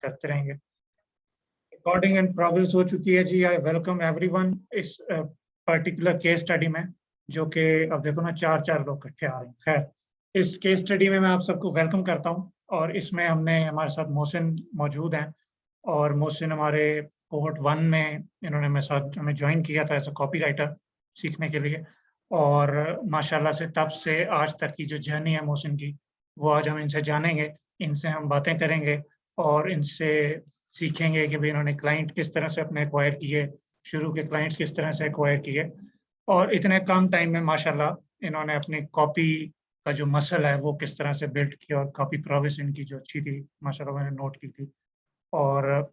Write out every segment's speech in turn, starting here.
करते रहेंगे। Recording in progress हो चुकी है जी। आई वेलकम एवरीवन इस पर्टिकुलर केस स्टडी में, जो कि अब देखो ना 4 लोग इकट्ठे आ रहे हैं। खैर, इस केस स्टडी में मैं आप सबको वेलकम करता हूँ और इसमें हमारे साथ मोहसिन मौजूद हैं और मोहसिन हमारे कोहॉर्ट 1 में इन्होंने मेरे साथ हमें ज्वाइन किया था एज अ कॉपीराइटर सीखने के लिए और माशाल्लाह से तब से आज तक की जो जर्नी है मोहसिन की, वो आज हम इनसे जानेंगे, इनसे हम बातें करेंगे और इनसे सीखेंगे कि भाई इन्होंने क्लाइंट किस तरह से अपने एक्वायर किए, शुरू के क्लाइंट्स किस तरह से एक्वायर किए और इतने कम टाइम में माशाल्लाह इन्होंने अपनी कॉपी का जो मसल है वो किस तरह से बिल्ड किया और कॉपी प्रोग्रेस इनकी जो अच्छी थी माशाल्लाह मैंने नोट की थी और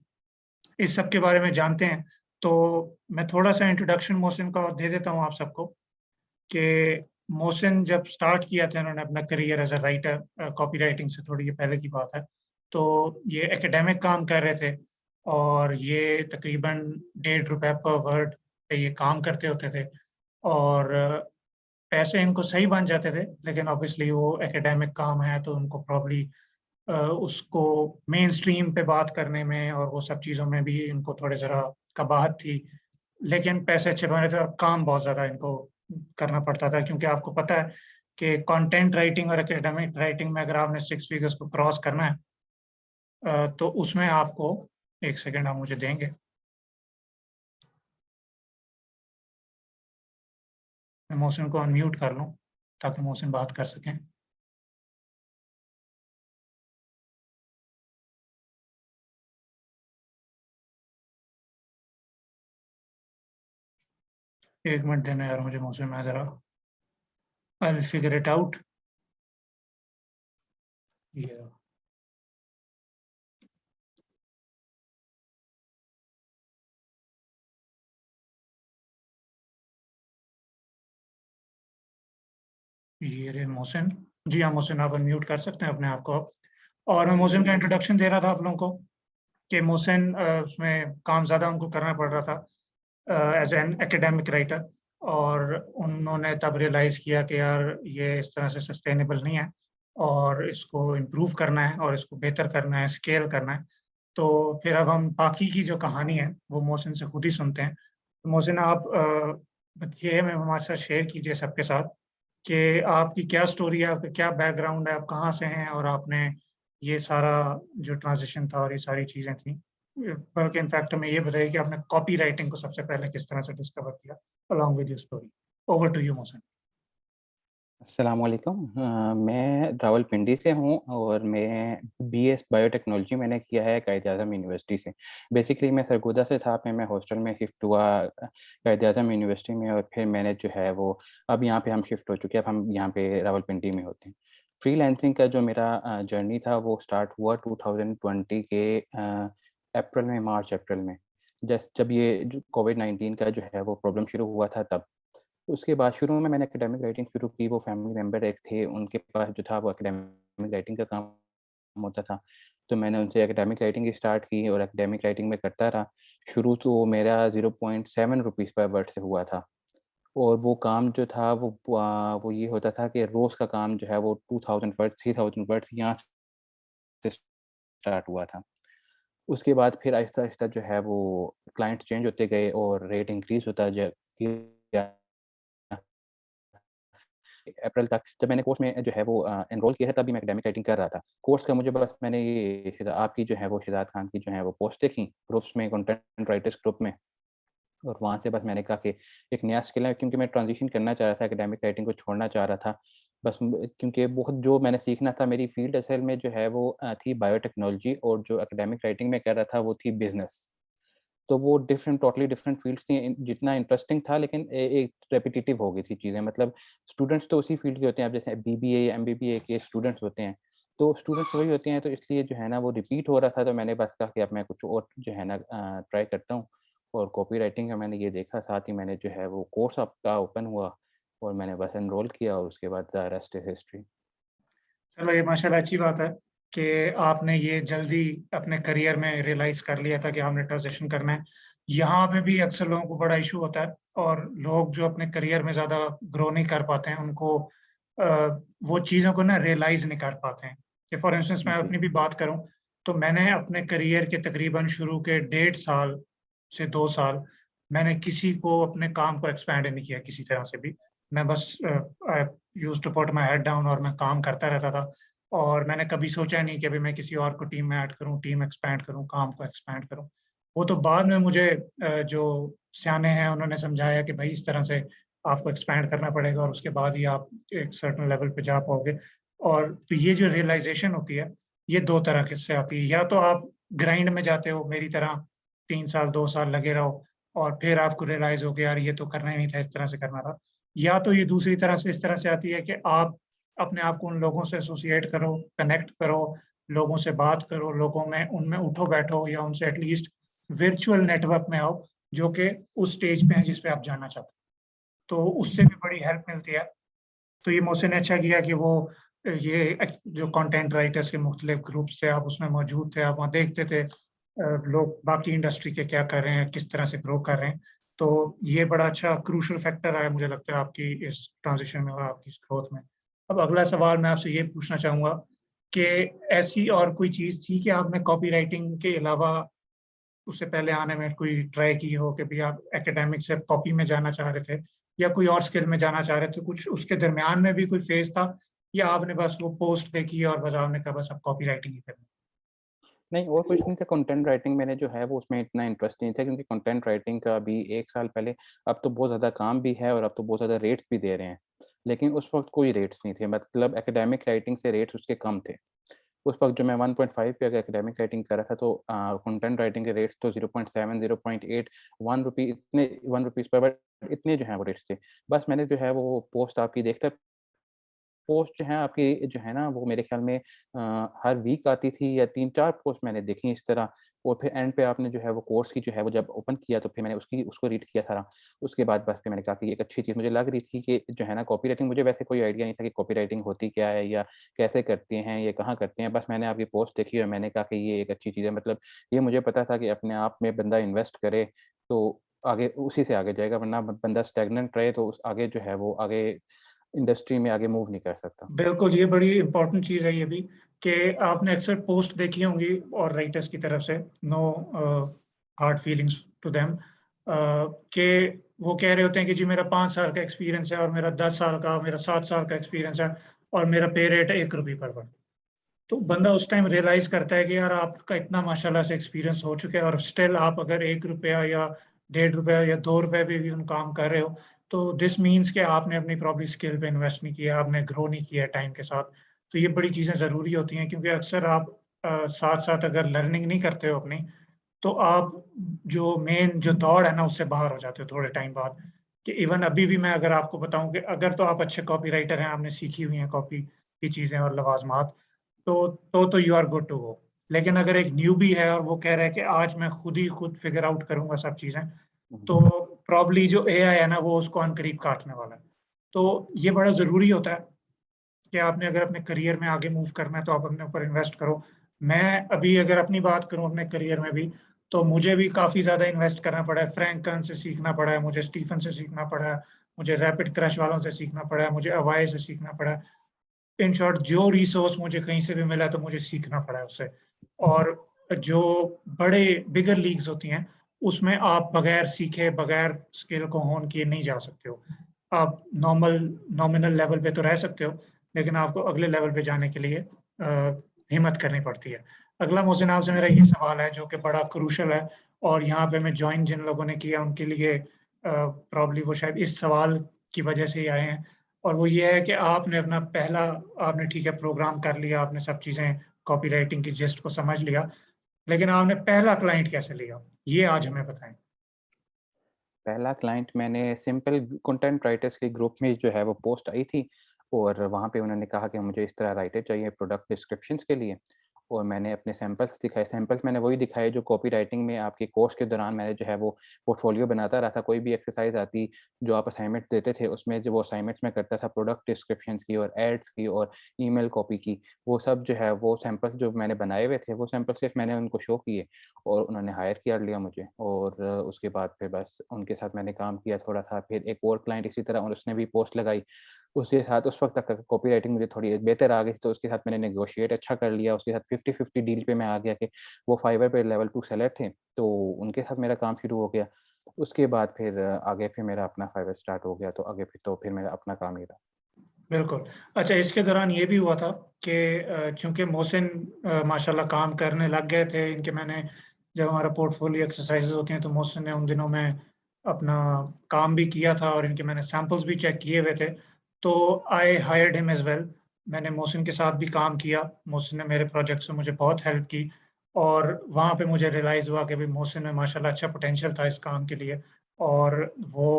इस सब के बारे में जानते हैं। तो मैं थोड़ा-सा इंट्रोडक्शन मोहसिन का दे देता हूँ आप सबको कि मोहसिन जब स्टार्ट किया था इन्होंने अपना career as a writer copy writing से थोड़ी ये पहले की बात है। तो ये एकेडमिक काम कर रहे थे और ये तकरीबन ₹1.5 पर वर्ड पे ये काम करते होते थे और पैसे इनको सही बन जाते थे, लेकिन ऑब्वियसली वो एकेडमिक काम है तो उनको प्रॉब्ली उसको मेन स्ट्रीम पे बात करने में और वो सब चीज़ों में भी इनको थोड़े ज़रा कबाहत थी। लेकिन पैसे अच्छे बन रहे थे और काम बहुत ज़्यादा इनको करना पड़ता था क्योंकि आपको पता है कि कंटेंट राइटिंग और एकेडमिक राइटिंग में अगर आपने 6 फिगर्स को क्रॉस करना है तो उसमें आपको 1 सेकंड आप मुझे देंगे। मैं मोहसिन को अनम्यूट कर लूँ ताकि मोहसिन बात कर सकें। एक मिनट देना यार मुझे मोहसिन, मैं ज़रा I will figure it out. ये रहे मोहसिन। जी हाँ मोहसिन, आप अनम्यूट कर सकते हैं अपने आप को आप। और मैं मोहसिन का इंट्रोडक्शन दे रहा था आप लोगों को कि मोहसिन उसमें काम ज़्यादा उनको करना पड़ रहा था एज़ एन एकेडमिक राइटर और उन्होंने तब रियलाइज़ किया कि यार ये इस तरह से सस्टेनेबल नहीं है और इसको इम्प्रूव करना है और इसको बेहतर करना है, स्केल करना है। तो फिर अब हम बाकी की जो कहानी है, वो मोहसिन से खुद ही सुनते हैं। तो मोहसिन आप बताइए में हमारे साथ शेयर कीजिए सबके साथ कि आपकी क्या स्टोरी है, आपका क्या बैकग्राउंड है, आप कहाँ से हैं और आपने ये सारा जो ट्रांज़िशन था और ये सारी चीज़ें थी, बल्कि इनफैक्ट हमें ये बताइए कि आपने कॉपी राइटिंग को सबसे पहले किस तरह से डिस्कवर किया along with your story. Over to you Mohsin. अस्सलामुअलैकुम। मैं रावलपिंडी से हूँ और मैं बीएस बायोटेक्नोलॉजी मैंने किया है कायद-ए-आज़म यूनिवर्सिटी से। बेसिकली मैं सरगोदा से था, फिर मैं हॉस्टल में शिफ्ट हुआ कायद-ए-आज़म यूनिवर्सिटी में और फिर मैंने जो है वो अब यहाँ पे हम शिफ्ट हो चुके हैं, अब हम यहाँ पे रावलपिंडी में होते हैं। फ्रीलांसिंग का जो मेरा जर्नी था वो स्टार्ट हुआ 2020 के अप्रैल में, मार्च-अप्रैल में। जब ये जो कोविड-19 का जो है वो प्रॉब्लम शुरू हुआ था तब। उसके बाद शुरू में मैंने एकेडमिक राइटिंग शुरू की, वो फैमिली मेंबर एक थे, उनके पास जो था वो एकेडमिक राइटिंग का काम होता था, तो मैंने उनसे एकेडमिक राइटिंग ही स्टार्ट की और एकेडमिक राइटिंग में करता रहा। शुरू तो मेरा 0.7 रुपीज़ पर वर्ड से हुआ था और वो काम जो था वो ये होता था कि रोज़ का काम जो है वो 2000 वर्ड्स, 3000 वर्ड्स यहाँ से स्टार्ट हुआ था। उसके बाद फिर आहिस्ता-आहिस्ता जो है वो क्लाइंट चेंज होते गए और रेट इंक्रीज़ होता गया। अप्रैल तक जब मैंने कोर्स में जो है वो एनरोल किया था तभी मैं एकेडमिक राइटिंग कर रहा था। कोर्स का मुझे बस मैंने ये आपकी जो है वो शिदात खान की जो है वो पोस्ट देखी ग्रुप्स में, कंटेंट राइटर्स ग्रुप में और वहाँ से बस मैंने कहा कि एक नया स्किल है क्योंकि मैं ट्रांज़िशन करना चाह रहा था, एकेडमिक राइटिंग को छोड़ना चाह रहा था। बस क्योंकि बहुत जो मैंने सीखना था मेरी फ़ील्ड असल में जो है वो थी बायोटेक्नोलॉजी और जो एकेडमिक राइटिंग में कर रहा था वो थी बिज़नेस। तो वो टोटली डिफरेंट फ़ील्ड्स थी जितना इंटरेस्टिंग था लेकिन एक रेपिटिटिव हो गई थी चीज़ें मतलब स्टूडेंट्स तो उसी फ़ील्ड के होते हैं अब जैसे बीबीए या एमबीबीए के स्टूडेंट्स होते हैं, तो स्टूडेंट्स वही होते हैं तो इसलिए जो है ना वो रिपीट हो रहा था तो मैंने बस कहा कि अब मैं कुछ और जो है ना ट्राई करता हूँ और कॉपी राइटिंग का मैंने ये देखा साथ ही मैंने जो है वो कोर्स आपका ओपन हुआ और मैंने बस एनरोल किया और उसके बाद द रेस्ट इज़ हिस्ट्री। चलो ये माशाल्लाह अच्छी बात है कि आपने ये जल्दी अपने करियर में रियलाइज़ कर लिया था कि हमने ट्रांज़िशन करना है। यहाँ पे भी अक्सर लोगों को बड़ा इश्यू होता है और लोग जो अपने करियर में ज़्यादा ग्रो नहीं कर पाते हैं, उनको वो चीज़ों को ना रियलाइज़ नहीं कर पाते हैं। कि फॉर इंस्टेंस मैं जी, अपनी भी बात करूँ, तो मैंने अपने करियर के तकरीबन शुरू के 1.5 साल से 2 साल मैंने किसी को अपने काम को एक्सपैंड नहीं किया किसी तरह से भी। मैं बस I used to put my head down और मैं काम करता रहता था और मैंने कभी सोचा नहीं कि अभी मैं किसी और को टीम में ऐड करूँ, टीम एक्सपैंड करूँ, काम को एक्सपैंड करूँ। वो तो बाद में मुझे जो सयाने हैं उन्होंने समझाया कि भाई इस तरह से आपको एक्सपैंड करना पड़ेगा और उसके बाद ही आप एक सर्टेन लेवल पे जा पाओगे। और तो ये जो रियलाइज़ेशन होती है, ये 2 तरह के से आती है। या तो आप ग्राइंड में जाते हो मेरी तरह 3 साल, 2 साल लगे रहो और फिर आपको रियलाइज़ हो कि यार ये तो करना ही नहीं था, इस तरह से करना था। या तो ये दूसरी तरह से इस तरह से आती है कि आप अपने आप को उन लोगों से एसोसिएट करो, कनेक्ट करो, लोगों से बात करो, लोगों में उनमें उठो-बैठो या उनसे एटलीस्ट वर्चुअल नेटवर्क में आओ, जो कि उस स्टेज पे हैं जिस पे आप जाना चाहते हो। तो उससे भी बड़ी हेल्प मिलती है। तो ये मोहसिन ने अच्छा किया कि वो ये जो कंटेंट राइटर्स के मुख्तलिफ ग्रुप्स थे, आप उसमें मौजूद थे, आप वहाँ देखते थे लोग बाकी इंडस्ट्री के क्या कर रहे हैं, किस तरह से ग्रो कर रहे हैं। तो ये बड़ा अच्छा क्रूशियल फैक्टर रहा है मुझे लगता है आपकी इस ट्रांज़िशन में और आपकी इस ग्रोथ में। अब अगला सवाल मैं आपसे ये पूछना चाहूँगा कि ऐसी और कोई चीज़ थी कि आपने कॉपी राइटिंग के अलावा उससे पहले आने में कोई ट्राई की हो कि भई आप एकेडमिक से कॉपी में जाना चाह रहे थे या कोई और स्किल में जाना चाह रहे थे, कुछ उसके दरमियान में भी कोई फ़ेज़ था या आपने बस वो पोस्ट देखी और बस आपने कहा बस अब कॉपी राइटिंग ही करनी नहीं और कुछ नहीं था, कंटेंट राइटिंग मैंने जो है वो उसमें इतना इंटरेस्ट नहीं था क्योंकि कंटेंट राइटिंग का अभी 1 साल पहले अब तो बहुत ज़्यादा काम भी है और अब तो बहुत ज़्यादा रेट्स भी दे रहे हैं। लेकिन उस वक़्त कोई रेट्स नहीं थे, मतलब एकेडमिक राइटिंग से रेट्स उसके कम थे। उस वक़्त जो मैं 1.5 पे अगर एकेडमिक राइटिंग कर रहा था तो कंटेंट राइटिंग के रेट्स तो 0.7, 0.8, 1 रुपी इतने 1 रुपीज़ पर बट इतने जो हैं वो रेट्स थे। बस मैंने जो है वो पोस्ट आपकी देखता पोस्ट जो है आपकी जो है ना वो मेरे ख़्याल में हर वीक आती थी या 3-4 पोस्ट मैंने देखी इस तरह और फिर एंड पे आपने जो है वो कोर्स की जो है वो जब ओपन किया तो फिर मैंने उसको रीड किया था। उसके बाद बस फिर मैंने कहा कि ये एक अच्छी चीज़ मुझे लग रही थी कि जो है ना कॉपी राइटिंग मुझे वैसे कोई आइडिया नहीं था कि कॉपी राइटिंग होती क्या है या कैसे करते हैं, ये कहाँ करते हैं। बस मैंने आपकी पोस्ट देखी और मैंने कहा कि ये एक अच्छी चीज़ है मतलब ये मुझे पता था कि अपने आप में बंदा इन्वेस्ट करे तो आगे उसी से आगे जाएगा वरना बंदा स्टैग्नेंट रहे तो उस आगे जो है वो आगे इंडस्ट्री में आगे मूव नहीं कर सकता। बिल्कुल, ये बड़ी इम्पोर्टेंट चीज़ है ये भी कि आपने अक्सर पोस्ट देखी होंगी और राइटर्स की तरफ से no hard feelings to them कि वो कह रहे होते हैं कि जी मेरा 5 साल का एक्सपीरियंस है और मेरा 10 साल का, मेरा 7 साल का एक्सपीरियंस है और मेरा पे रेट है ₹1 पर वर्ड। तो बंदा उस टाइम रियलाइज़ करता है कि यार आपका इतना माशाल्लाह से एक्सपीरियंस हो चुका है और स्टिल आप अगर ₹1 या ₹1.5 या ₹2 पे भी हम काम कर रहे हो, तो दिस मीन्स कि आपने अपनी प्रॉपर्ली स्किल पे इन्वेस्ट नहीं किया, आपने ग्रो नहीं किया टाइम के साथ। तो ये बड़ी चीज़ें ज़रूरी होती हैं क्योंकि अक्सर आप साथ-साथ अगर लर्निंग नहीं करते हो अपनी, तो आप जो मेन जो दौड़ है ना उससे बाहर हो जाते हो थोड़े टाइम बाद। कि इवन अभी भी मैं अगर आपको बताऊँ कि अगर तो आप अच्छे कॉपी राइटर हैं, आपने सीखी हुई हैं कॉपी की चीज़ें और लवाज़मात, तो you are good to go. लेकिन अगर एक न्यूबी है और वो कह रहा है कि आज मैं खुद फिगर आउट करूँगा सब चीज़ें, हुँ, तो प्रोबब्ली जो एआई है ना वो उसको अनकरीब काटने वाला है। तो ये बड़ा ज़रूरी होता है कि आपने अगर अपने करियर में आगे मूव करना है तो आप अपने ऊपर इन्वेस्ट करो। मैं अभी अगर अपनी बात करूँ अपने करियर में भी, तो मुझे भी काफ़ी ज़्यादा इन्वेस्ट करना पड़ा है। फ्रैंक कर्न से सीखना पड़ा है, मुझे स्टीफन से सीखना पड़ा है, मुझे रैपिड क्रश वालों से सीखना पड़ा है, मुझे अवाय से सीखना पड़ा है। इन शॉर्ट जो रिसोर्स मुझे कहीं से भी मिला तो मुझे सीखना पड़ा है उससे। और जो बड़े बिगर लीग्स होती हैं, उसमें आप बगैर सीखे, बगैर स्किल को होन किए नहीं जा सकते हो। आप नॉमिनल लेवल पे तो रह सकते हो, लेकिन आपको अगले लेवल पे जाने के लिए हिम्मत करनी पड़ती है। अगला मोहसिन आपसे मेरा ये सवाल है जो कि बड़ा क्रूशियल है और यहाँ पे मैं जॉइन जिन लोगों ने किया उनके लिए प्रोबब्ली वो शायद इस सवाल की वजह से ही आए हैं। और वो ये है कि आपने अपना पहला आपने ठीक है प्रोग्राम कर लिया, आपने सब चीज़ें कॉपीराइटिंग की जिस्ट को समझ लिया, लेकिन आपने पहला क्लाइंट कैसे लिया? ये आज हमें बताएँ। पहला क्लाइंट मैंने सिंपल कंटेंट राइटर्स के ग्रुप में जो है वो पोस्ट आई थी और वहाँ पे उन्होंने कहा कि मुझे इस तरह राइटर चाहिए प्रोडक्ट डिस्क्रिप्शंस के लिए और मैंने अपने सैंपल्स दिखाए। सैंपल्स मैंने वही दिखाए जो कॉपी राइटिंग में आपके कोर्स के दौरान मैंने जो है वो पोर्टफोलियो बनाता रहा था। कोई भी एक्सरसाइज़ आती जो आप असाइनमेंट देते थे उसमें जो वो असाइनमेंट्स मैं करता था प्रोडक्ट डिस्क्रिप्शंस की और एड्स की और ईमेल कॉपी की। वो सब जो है वो सैंपल्स जो मैंने बनाए हुए थे वो सैंपल सिर्फ़ मैंने उनको शो किए और उन्होंने हायर कर लिया मुझे और उसके बाद फिर बस उनके साथ मैंने काम किया थोड़ा-सा। फिर एक और क्लाइंट इसी तरह और उसने भी पोस्ट लगाई। उसके साथ उस वक़्त तक कॉपीराइटिंग मुझे थोड़ी बेहतर आ गई थी, तो उसके साथ मैंने नेगोशिएट अच्छा कर लिया, उसके साथ 50-50 डील पे मैं आ गया कि वो फाइवर पे लेवल 2 सेलर थे, तो उनके साथ मेरा काम शुरू हो गया। उसके बाद फिर आगे फिर मेरा अपना फाइवर स्टार्ट हो गया, तो आगे फिर मेरा अपना काम ही रहा। बिल्कुल। अच्छा, इसके दौरान ये भी हुआ था कि चूँकि मोहसिन माशाल्लाह काम करने लग गए थे, इनके मैंने जब हमारा पोर्टफोलियो एक्सरसाइज़ेज़ होती हैं, तो मोहसिन ने उन दिनों में अपना काम भी किया था और इनके मैंने सैंपल्स भी चेक किए हुए थे। तो I hired him as well. मैंने मोहसिन के साथ भी काम किया। मोहसिन ने मेरे प्रोजेक्ट्स में मुझे बहुत हेल्प की और वहाँ पे मुझे रियलाइज़ हुआ कि भई मोहसिन में माशाल्लाह अच्छा पोटेंशियल था इस काम के लिए और वो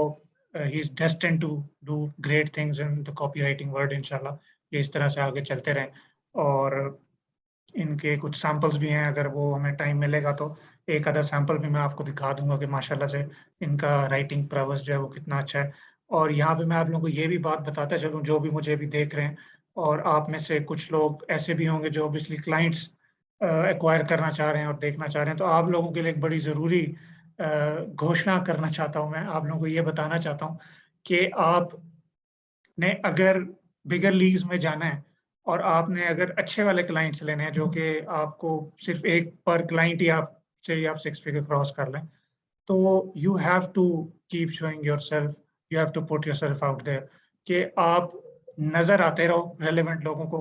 ही is destined to do great things in the copywriting world इंशाल्लाह। ये इस तरह से आगे चलते रहें और इनके कुछ सैंपल्स भी हैं, अगर वो हमें टाइम मिलेगा तो एक आधा सैंपल भी मैं आपको दिखा दूँगा कि माशाल्लाह से इनका राइटिंग प्रॉवस जो है वो कितना अच्छा है। और यहाँ पे मैं आप लोगों को ये भी बात बताता चलूँ, जो भी मुझे अभी देख रहे हैं और आप में से कुछ लोग ऐसे भी होंगे जो ऑब्वियसली क्लाइंट्स एक्वायर करना चाह रहे हैं और देखना चाह रहे हैं, तो आप लोगों के लिए एक बड़ी ज़रूरी घोषणा करना चाहता हूँ मैं, आप लोगों को ये बताना चाहता हूँ कि आपने अगर बिगर लीग्स में जाना है और आपने अगर अच्छे वाले क्लाइंट्स लेने हैं, जो कि आपको सिर्फ़ एक पर क्लाइंट ही आप चाहिए आप 6 फिगर क्रॉस कर लें, तो you have to keep showing yourself, you have to put yourself out there कि आप नज़र आते रहो रेलेवेंट लोगों को,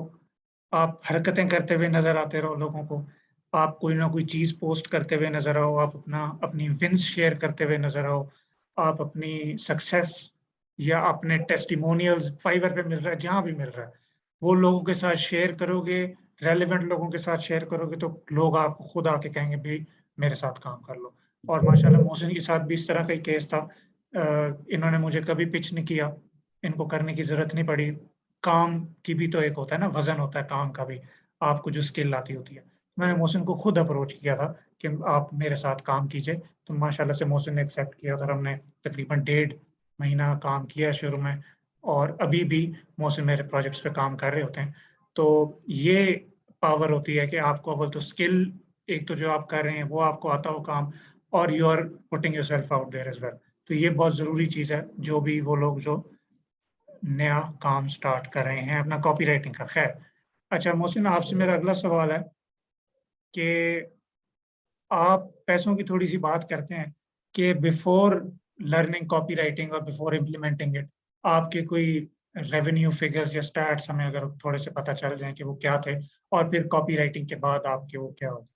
आप हरकतें करते हुए नज़र आते रहो लोगों को, आप कोई ना कोई चीज़ पोस्ट करते हुए नज़र आओ, आप अपनी विन्स शेयर करते हुए नज़र आओ, आप अपनी सक्सेस या अपने टेस्टिमोनियल्स फाइवर पे मिल रहा है, जहाँ भी मिल रहा है, वो लोगों के साथ शेयर करोगे, रेलेवेंट लोगों के साथ शेयर करोगे, तो लोग आपको खुद आके कहेंगे, भई मेरे साथ काम कर लो। और माशाल्लाह मोहसिन के साथ भी इस तरह का ही केस था। इन्होंने मुझे कभी पिच नहीं किया, इनको करने की ज़रूरत नहीं पड़ी। काम की भी तो एक होता है ना, वज़न होता है काम का भी, आपको जो स्किल आती होती है। मैंने मोहसिन को खुद अप्रोच किया था कि आप मेरे साथ काम कीजिए, तो माशाल्लाह से मोहसिन ने एक्सेप्ट किया और हमने तकरीबन डेढ़ महीना काम किया शुरू में और अभी भी मोहसिन मेरे प्रोजेक्ट्स पे काम कर रहे होते हैं। तो ये पावर होती है कि आपको अव्वल तो स्किल एक तो जो आप कर रहे हैं, वो आपको आता हो काम और you are putting yourself out there as well. तो ये बहुत ज़रूरी चीज़ है, जो भी वो लोग जो नया काम स्टार्ट कर रहे हैं अपना कॉपीराइटिंग का। ख़ैर, अच्छा मोहसिन आपसे मेरा अगला सवाल है कि आप पैसों की थोड़ी-सी बात करते हैं कि बिफ़ोर लर्निंग कॉपीराइटिंग और बिफ़ोर इम्प्लीमेंटिंग इट, आपके कोई रेवेन्यू फिगर्स या स्टैट्स हमें अगर थोड़े से पता चल जाएँ कि वो क्या थे? और फिर कॉपीराइटिंग के बाद आपके वो क्या हो?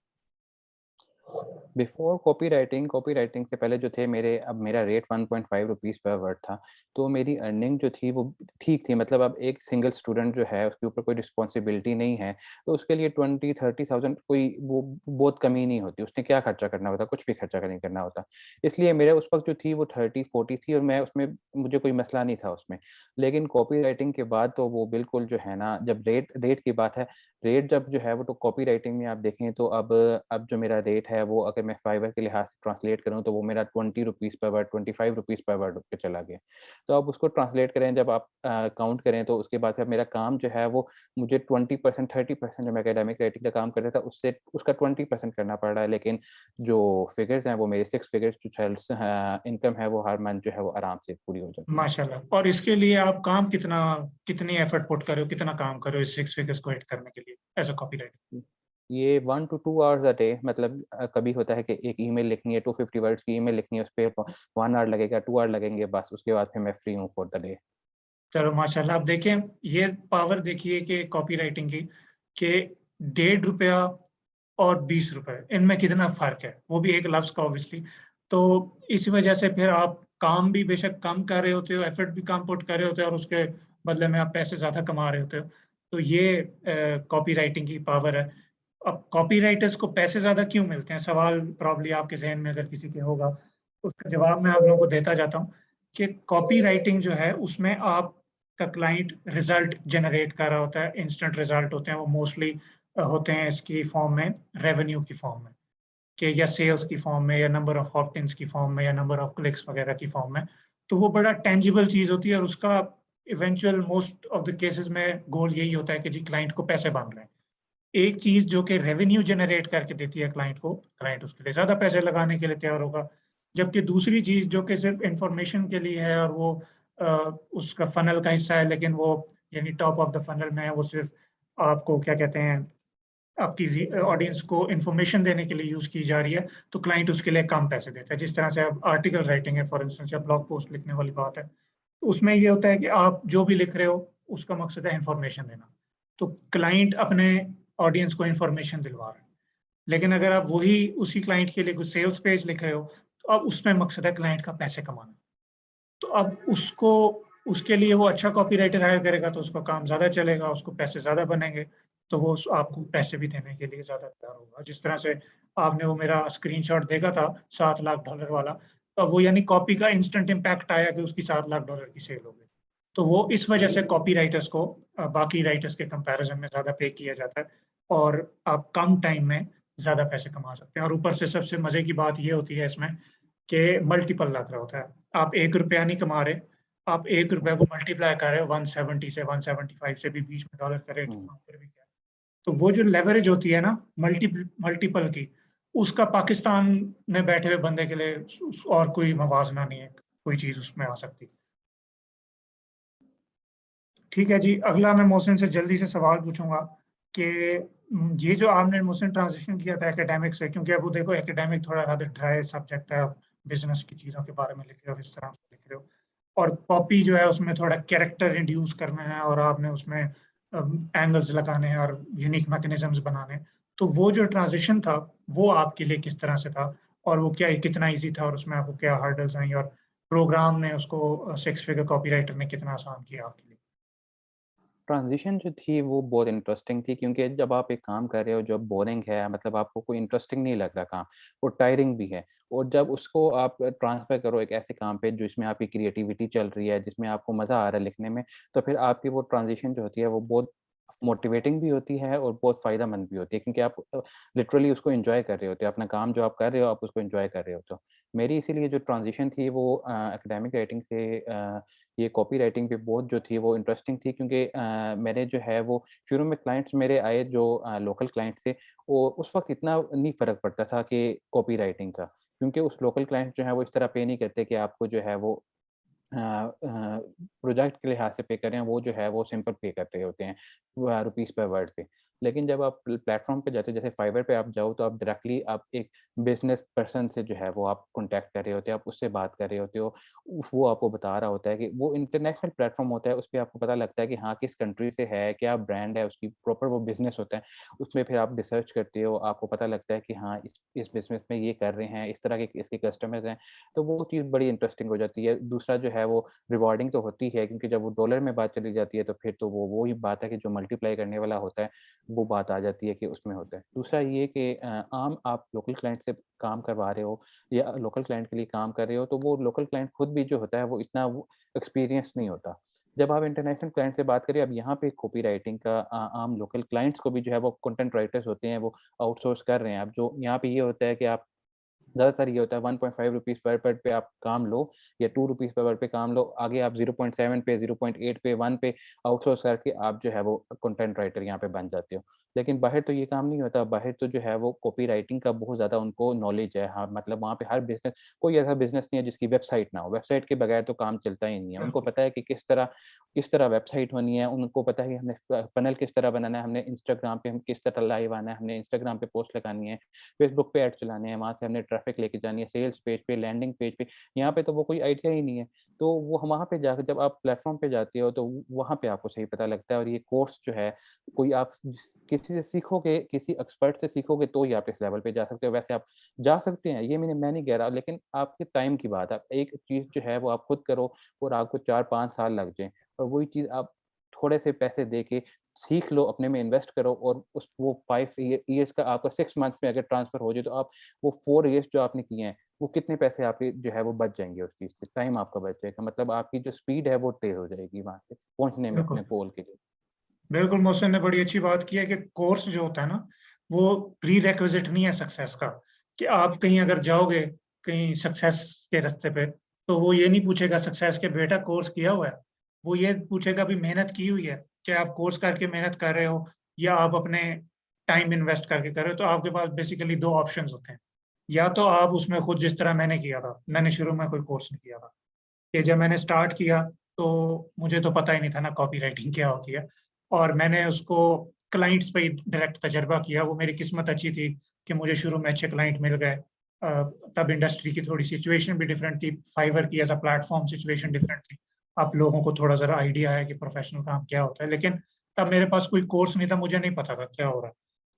बिफोर कॉपीराइटिंग से पहले जो थे मेरे अब मेरा रेट 1.5 रुपीज़ पर वर्ड था। तो मेरी अर्निंग जो थी वो ठीक थी, मतलब अब एक सिंगल स्टूडेंट जो है उसके ऊपर कोई रिस्पॉन्सिबिलिटी नहीं है, तो उसके लिए 20-30,000 कोई वो बहुत कमी नहीं होती। उसने क्या खर्चा करना होता? कुछ भी खर्चा नहीं करना होता। इसलिए मेरे उस वक़्त जो थी वो 30-40 थी और मैं उसमें मुझे कोई मसला नहीं था उसमें। लेकिन कॉपीराइटिंग के बाद तो वो बिल्कुल जो है ना, जब रेट रेट की बात है, रेट जब जो है वो तो कॉपीराइटिंग में आप देखें तो अब जो मेरा रेट है वो अगर मैं फाइवर के लिहाज से ट्रांसलेट करूँ तो वो मेरा 20 रुपीज़ पर वर्ड, 25 रुपीज़ पर वर्ड पे चला गया। तो अब उसको ट्रांसलेट करें, जब आप काउंट करें तो उसके बाद फिर मेरा काम जो है वो मुझे 20% 30% जो मैं एकेडमिक राइटिंग का काम करता था उससे उसका 20% करना पड़ रहा है। लेकिन जो फिगर्स हैं वो मेरे 6 फिगर्स जो सेल्स इनकम है वो हर मंथ जो है वो आराम से पूरी हो जाती है। माशाल्लाह। और इसके लिए आप काम कितनी एफर्ट पुट कर रहे हो, कितना काम कर रहे हो इस 6 फिगर्स को हिट करने के लिए एज़ अ कॉपीराइटर? ये 1 टू 2 आवर्स अ डे, मतलब कभी होता है कि एक ईमेल लिखनी है, 250 वर्ड्स की ईमेल लिखनी है, उसपे 1 आवर लगेगा, 2 आवर लगेंगे बस, उसके बाद फिर मैं फ्री हूँ फॉर द डे। चलो माशाल्लाह। आप देखें, ये पावर देखिए कि कॉपीराइटिंग की कि ₹1.5 और ₹20 इनमें कितना फ़र्क है, वो भी एक लफ्ज़ का ऑब्वियसली। तो इस वजह से फिर आप काम भी बेशक कम कर रहे होते हो, एफर्ट भी कम पुट कर रहे होते हो और उसके बदले में आप पैसे ज़्यादा कमा रहे होते हो। तो ये कॉपीराइटिंग की पावर है। अब कॉपीराइटर्स को पैसे ज़्यादा क्यों मिलते हैं? सवाल प्रॉब्ली आपके ज़हन में अगर किसी के होगा, तो उसका जवाब मैं आप लोगों को देता जाता हूँ कि कॉपीराइटिंग जो है उसमें आपका क्लाइंट रिज़ल्ट जनरेट कर रहा होता है, इंस्टेंट रिज़ल्ट होते हैं, वो मोस्टली होते हैं इसकी फ़ॉर्म में, रेवेन्यू की फ़ॉर्म में, कि या सेल्स की फ़ॉर्म में या नंबर ऑफ ऑप्ट-इन्स की फ़ॉर्म में या नंबर ऑफ क्लिक्स वगैरह की फ़ॉर्म में। तो वो बड़ा टेंजिबल चीज़ होती है और उसका eventual most of the cases में गोल यही होता है कि जी क्लाइंट को पैसे बन रहे हैं। एक चीज़ जो कि रेवेन्यू जनरेट करके देती है क्लाइंट को, क्लाइंट उसके लिए ज़्यादा पैसे लगाने के लिए तैयार होगा। जबकि दूसरी चीज़ जो कि सिर्फ़ इन्फॉर्मेशन के लिए है और वो उसका फनल का हिस्सा है, लेकिन वो यानी टॉप ऑफ द फनल में है, वो सिर्फ आपको क्या कहते हैं, आपकी ऑडियंस को इन्फॉर्मेशन देने के लिए यूज की जा रही है, तो क्लाइंट उसके लिए कम पैसे देता है। जिस तरह से अब आर्टिकल राइटिंग है फॉर इंस्टेंस, या ब्लॉग पोस्ट लिखने वाली बात है, तो उसमें ये होता है कि आप जो भी लिख रहे हो उसका मकसद है इन्फॉर्मेशन देना, तो क्लाइंट अपने ऑडियंस को इन्फॉर्मेशन दिलवा रहा है। लेकिन अगर आप वही उसी क्लाइंट के लिए कुछ सेल्स पेज लिख रहे हो, तो अब उसमें मकसद है क्लाइंट का पैसे कमाना। तो अब उसको, उसके लिए वो अच्छा कॉपीराइटर हायर करेगा तो उसका काम ज़्यादा चलेगा, उसको पैसे ज़्यादा बनेंगे, तो वो आपको पैसे भी देने के लिए ज़्यादा तैयार होगा। जिस तरह से आपने वो मेरा स्क्रीनशॉट देखा था $7 लाख वाला, तो वो यानी कॉपी का इंस्टेंट इम्पैक्ट आया कि उसकी $7 लाख की सेल हो गई। तो वो इस वजह से कॉपीराइटर्स को बाकी राइटर्स के कंपैरिजन में ज़्यादा पे किया जाता है, और आप कम टाइम में ज़्यादा पैसे कमा सकते हैं। और ऊपर से सबसे मज़े की बात ये होती है इसमें कि मल्टीपल लग रहा होता है। आप ₹1 नहीं कमा रहे, आप ₹1 को मल्टीप्लाई कर रहे हो 170 से, 175 से भी, बीच में डॉलर का रेट वहाँ पर भी क्या है। तो वो जो लेवरेज होती है ना मल्टीपल की, उसका पाकिस्तान में बैठे हुए बंदे के लिए और कोई मवाजना नहीं है, कोई चीज़ उसमें आ सकती। ठीक है जी, अगला मैं मोहसिन से जल्दी से सवाल पूछूँगा कि ये जो आपने मोहसिन ट्रांज़िशन किया था एकेडमिक से, क्योंकि अब वो देखो एकेडमिक थोड़ा रादर ड्राई सब्जेक्ट है, आप बिज़नेस की चीज़ों के बारे में लिख रहे हो, इस तरह से लिख रहे हो। और कॉपी जो है उसमें थोड़ा कैरेक्टर इंड्यूस करना है, और आपने उसमें एंगल्स लगाने हैं और यूनिक मैकेनिज़्म्स बनाने हैं। तो वो जो ट्रांज़िशन था, वो आपके लिए किस तरह से था? और वो क्या कितना ईज़ी था, और उसमें आपको क्या हर्डल्स आई, और प्रोग्राम ने उसको 6 फिगर कॉपीराइटर ने कितना आसान किया आपके लिए? ट्रांज़िशन जो थी वो बहुत इंटरेस्टिंग थी, क्योंकि जब आप एक काम कर रहे हो जो बोरिंग है, मतलब आपको कोई इंटरेस्टिंग नहीं लग रहा काम, वो टायरिंग भी है, और जब उसको आप ट्रांसफ़र करो एक ऐसे काम पे जिसमें आपकी क्रिएटिविटी चल रही है, जिसमें आपको मज़ा आ रहा है लिखने में, तो फिर आपकी वो ट्रांज़िशन जो होती है वो बहुत मोटिवेटिंग भी होती है और बहुत फ़ायदेमंद भी होती है, क्योंकि आप लिटरली उसको एन्जॉय कर रहे होते हो, अपना काम जो आप कर रहे हो आप उसको एन्जॉय कर रहे होते हो। मेरी इसीलिए जो ट्रांज़िशन थी वो एकेडमिक राइटिंग से ये कॉपी राइटिंग पे बहुत जो थी वो इंटरेस्टिंग थी, क्योंकि मैंने जो है वो शुरू में क्लाइंट्स मेरे आए जो लोकल क्लाइंट्स थे, वो उस वक़्त इतना नहीं फ़र्क पड़ता था कि कॉपी राइटिंग का, क्योंकि उस लोकल क्लाइंट जो है वो इस तरह पे नहीं करते कि आपको जो है वो प्रोजेक्ट के लिहाज से पे कर रहे हैं, वो जो है वो सिंपल पे कर रहे होते हैं रुपीज़ पर वर्ड पे। लेकिन जब आप प्लेटफ़ॉर्म पे जाते हो, जैसे फाइवर पे आप जाओ, तो आप डायरेक्टली आप एक बिज़नेस पर्सन से जो है वो आप कॉन्टैक्ट कर रहे होते हो, आप उससे बात कर रहे होते हो। वो आपको बता रहा होता है कि वो इंटरनेशनल प्लेटफ़ॉर्म होता है, उसपे आपको पता लगता है कि हाँ, किस कंट्री से है, क्या ब्रांड है, उसकी प्रॉपर वो बिज़नेस होता है। उसमें फिर आप रिसर्च करते हो, आपको पता लगता है कि हाँ, इस बिज़नेस में ये कर रहे हैं, इस तरह के इसके कस्टमर्स हैं, तो वो चीज़ बड़ी इंटरेस्टिंग हो जाती है। दूसरा जो है वो रिवार्डिंग तो होती है, क्योंकि जब वो डॉलर में बात चली जाती है तो फिर तो वो ही बात है कि जो मल्टीप्लाई करने वाला होता है, वो बात आ जाती है कि उसमें होता है। दूसरा ये कि आम आप लोकल क्लाइंट से काम करवा रहे हो या लोकल क्लाइंट के लिए काम कर रहे हो, तो वो लोकल क्लाइंट खुद भी जो होता है वो इतना वो एक्सपीरियंस नहीं होता। जब आप इंटरनेशनल क्लाइंट से बात करें, अब यहाँ पे कॉपी राइटिंग का आम लोकल क्लाइंट्स को भी जो है वो कंटेंट राइटर्स होते हैं, वो आउटसोर्स कर रहे हैं। अब जो यहाँ पे ये होता है कि आप ज़्यादातर ये होता है ₹1.5 पर वर्ड पे आप काम लो, या ₹2 पर वर्ड पे काम लो, आगे आप 0.7 पे, 0.8 पे, 1 पे आउटसोर्स करके आप जो है वो कंटेंट राइटर यहाँ पे बन जाते हो। लेकिन बाहर तो ये काम नहीं होता, बाहर तो जो है वो कॉपी राइटिंग का बहुत ज़्यादा उनको नॉलेज है। हाँ, मतलब वहाँ पे हर बिज़नेस, कोई ऐसा बिज़नेस नहीं है जिसकी वेबसाइट ना हो, वेबसाइट के बगैर तो काम चलता ही नहीं है। उनको बिल्कुल, पता है कि किस तरह वेबसाइट होनी है, उनको पता है कि हमें फ़नल किस तरह बनाना है, हमने इंस्टाग्राम पे हम किस तरह लाइव आना है, हमने इंस्टाग्राम पे पोस्ट लगानी है, फेसबुक पे ऐड चलाने हैं, वहाँ से हमने ट्रैफ़िक लेके जानी है, सेल्स पेज पे, लैंडिंग पेज पे, यहाँ पे तो वो कोई आइडिया ही नहीं है। तो वो हम वहाँ पे जाकर जब आप प्लेटफ़ॉर्म पे जाते हो, तो वहाँ पे आपको सही पता लगता है, और ये कोर्स जो है, कोई आप किसी से सीखोगे, किसी एक्सपर्ट से सीखोगे तो ही आप इस लेवल पे जा सकते हो। वैसे आप जा सकते हैं, ये मैं नहीं कह रहा, लेकिन आपके टाइम की बात है। आप एक चीज़ जो है वो आप खुद करो और आपको 4-5 साल लग जाएँ, और वही चीज़ आप थोड़े से पैसे दे के सीख लो, अपने में इन्वेस्ट करो, और उस वो 5 ईयर्स का आपका 6 मंथ्स में अगर ट्रांसफ़र हो जाए, तो आप वो 4 ईयर्स जो आपने किए हैं, वो कितने पैसे आपके जो है वो बच जाएँगे उस चीज़ से, टाइम आपका बच जाएगा। मतलब आपकी जो स्पीड है वो तेज़ हो जाएगी वहाँ से पहुँचने में बिल्कुल। अपने गोल के लिए। बिल्कुल, मोहसिन ने बड़ी अच्छी बात की है कि कोर्स जो होता है ना, वो प्रीरेक्विज़िट नहीं है सक्सेस का, कि आप कहीं अगर जाओगे, कहीं सक्सेस के रास्ते पे, तो वो ये नहीं पूछेगा सक्सेस के बेटा कोर्स किया हुआ है। वो ये पूछेगा भी मेहनत की हुई है, चाहे आप कोर्स करके मेहनत कर रहे हो या आप अपने टाइम इन्वेस्ट करके कर रहे हो, तो आपके पास बेसिकली 2 ऑप्शंस होते हैं। या तो आप उसमें खुद जिस तरह मैंने किया था, मैंने शुरू में कोई कोर्स नहीं किया था, कि जब मैंने स्टार्ट किया तो मुझे तो पता ही नहीं था ना कॉपी राइटिंग क्या होती है, और मैंने उसको क्लाइंट्स पे ही डायरेक्ट तजर्बा किया। वो मेरी किस्मत अच्छी थी कि मुझे शुरू में अच्छे क्लाइंट मिल गए। तब इंडस्ट्री की थोड़ी सिचुएशन भी डिफरेंट थी, फाइवर की as a platform situation different थी। अब लोगों को थोड़ा ज़रा आइडिया है कि प्रोफेशनल काम क्या होता है, लेकिन तब मेरे पास कोई कोर्स नहीं था, मुझे नहीं पता था क्या हो रहा है।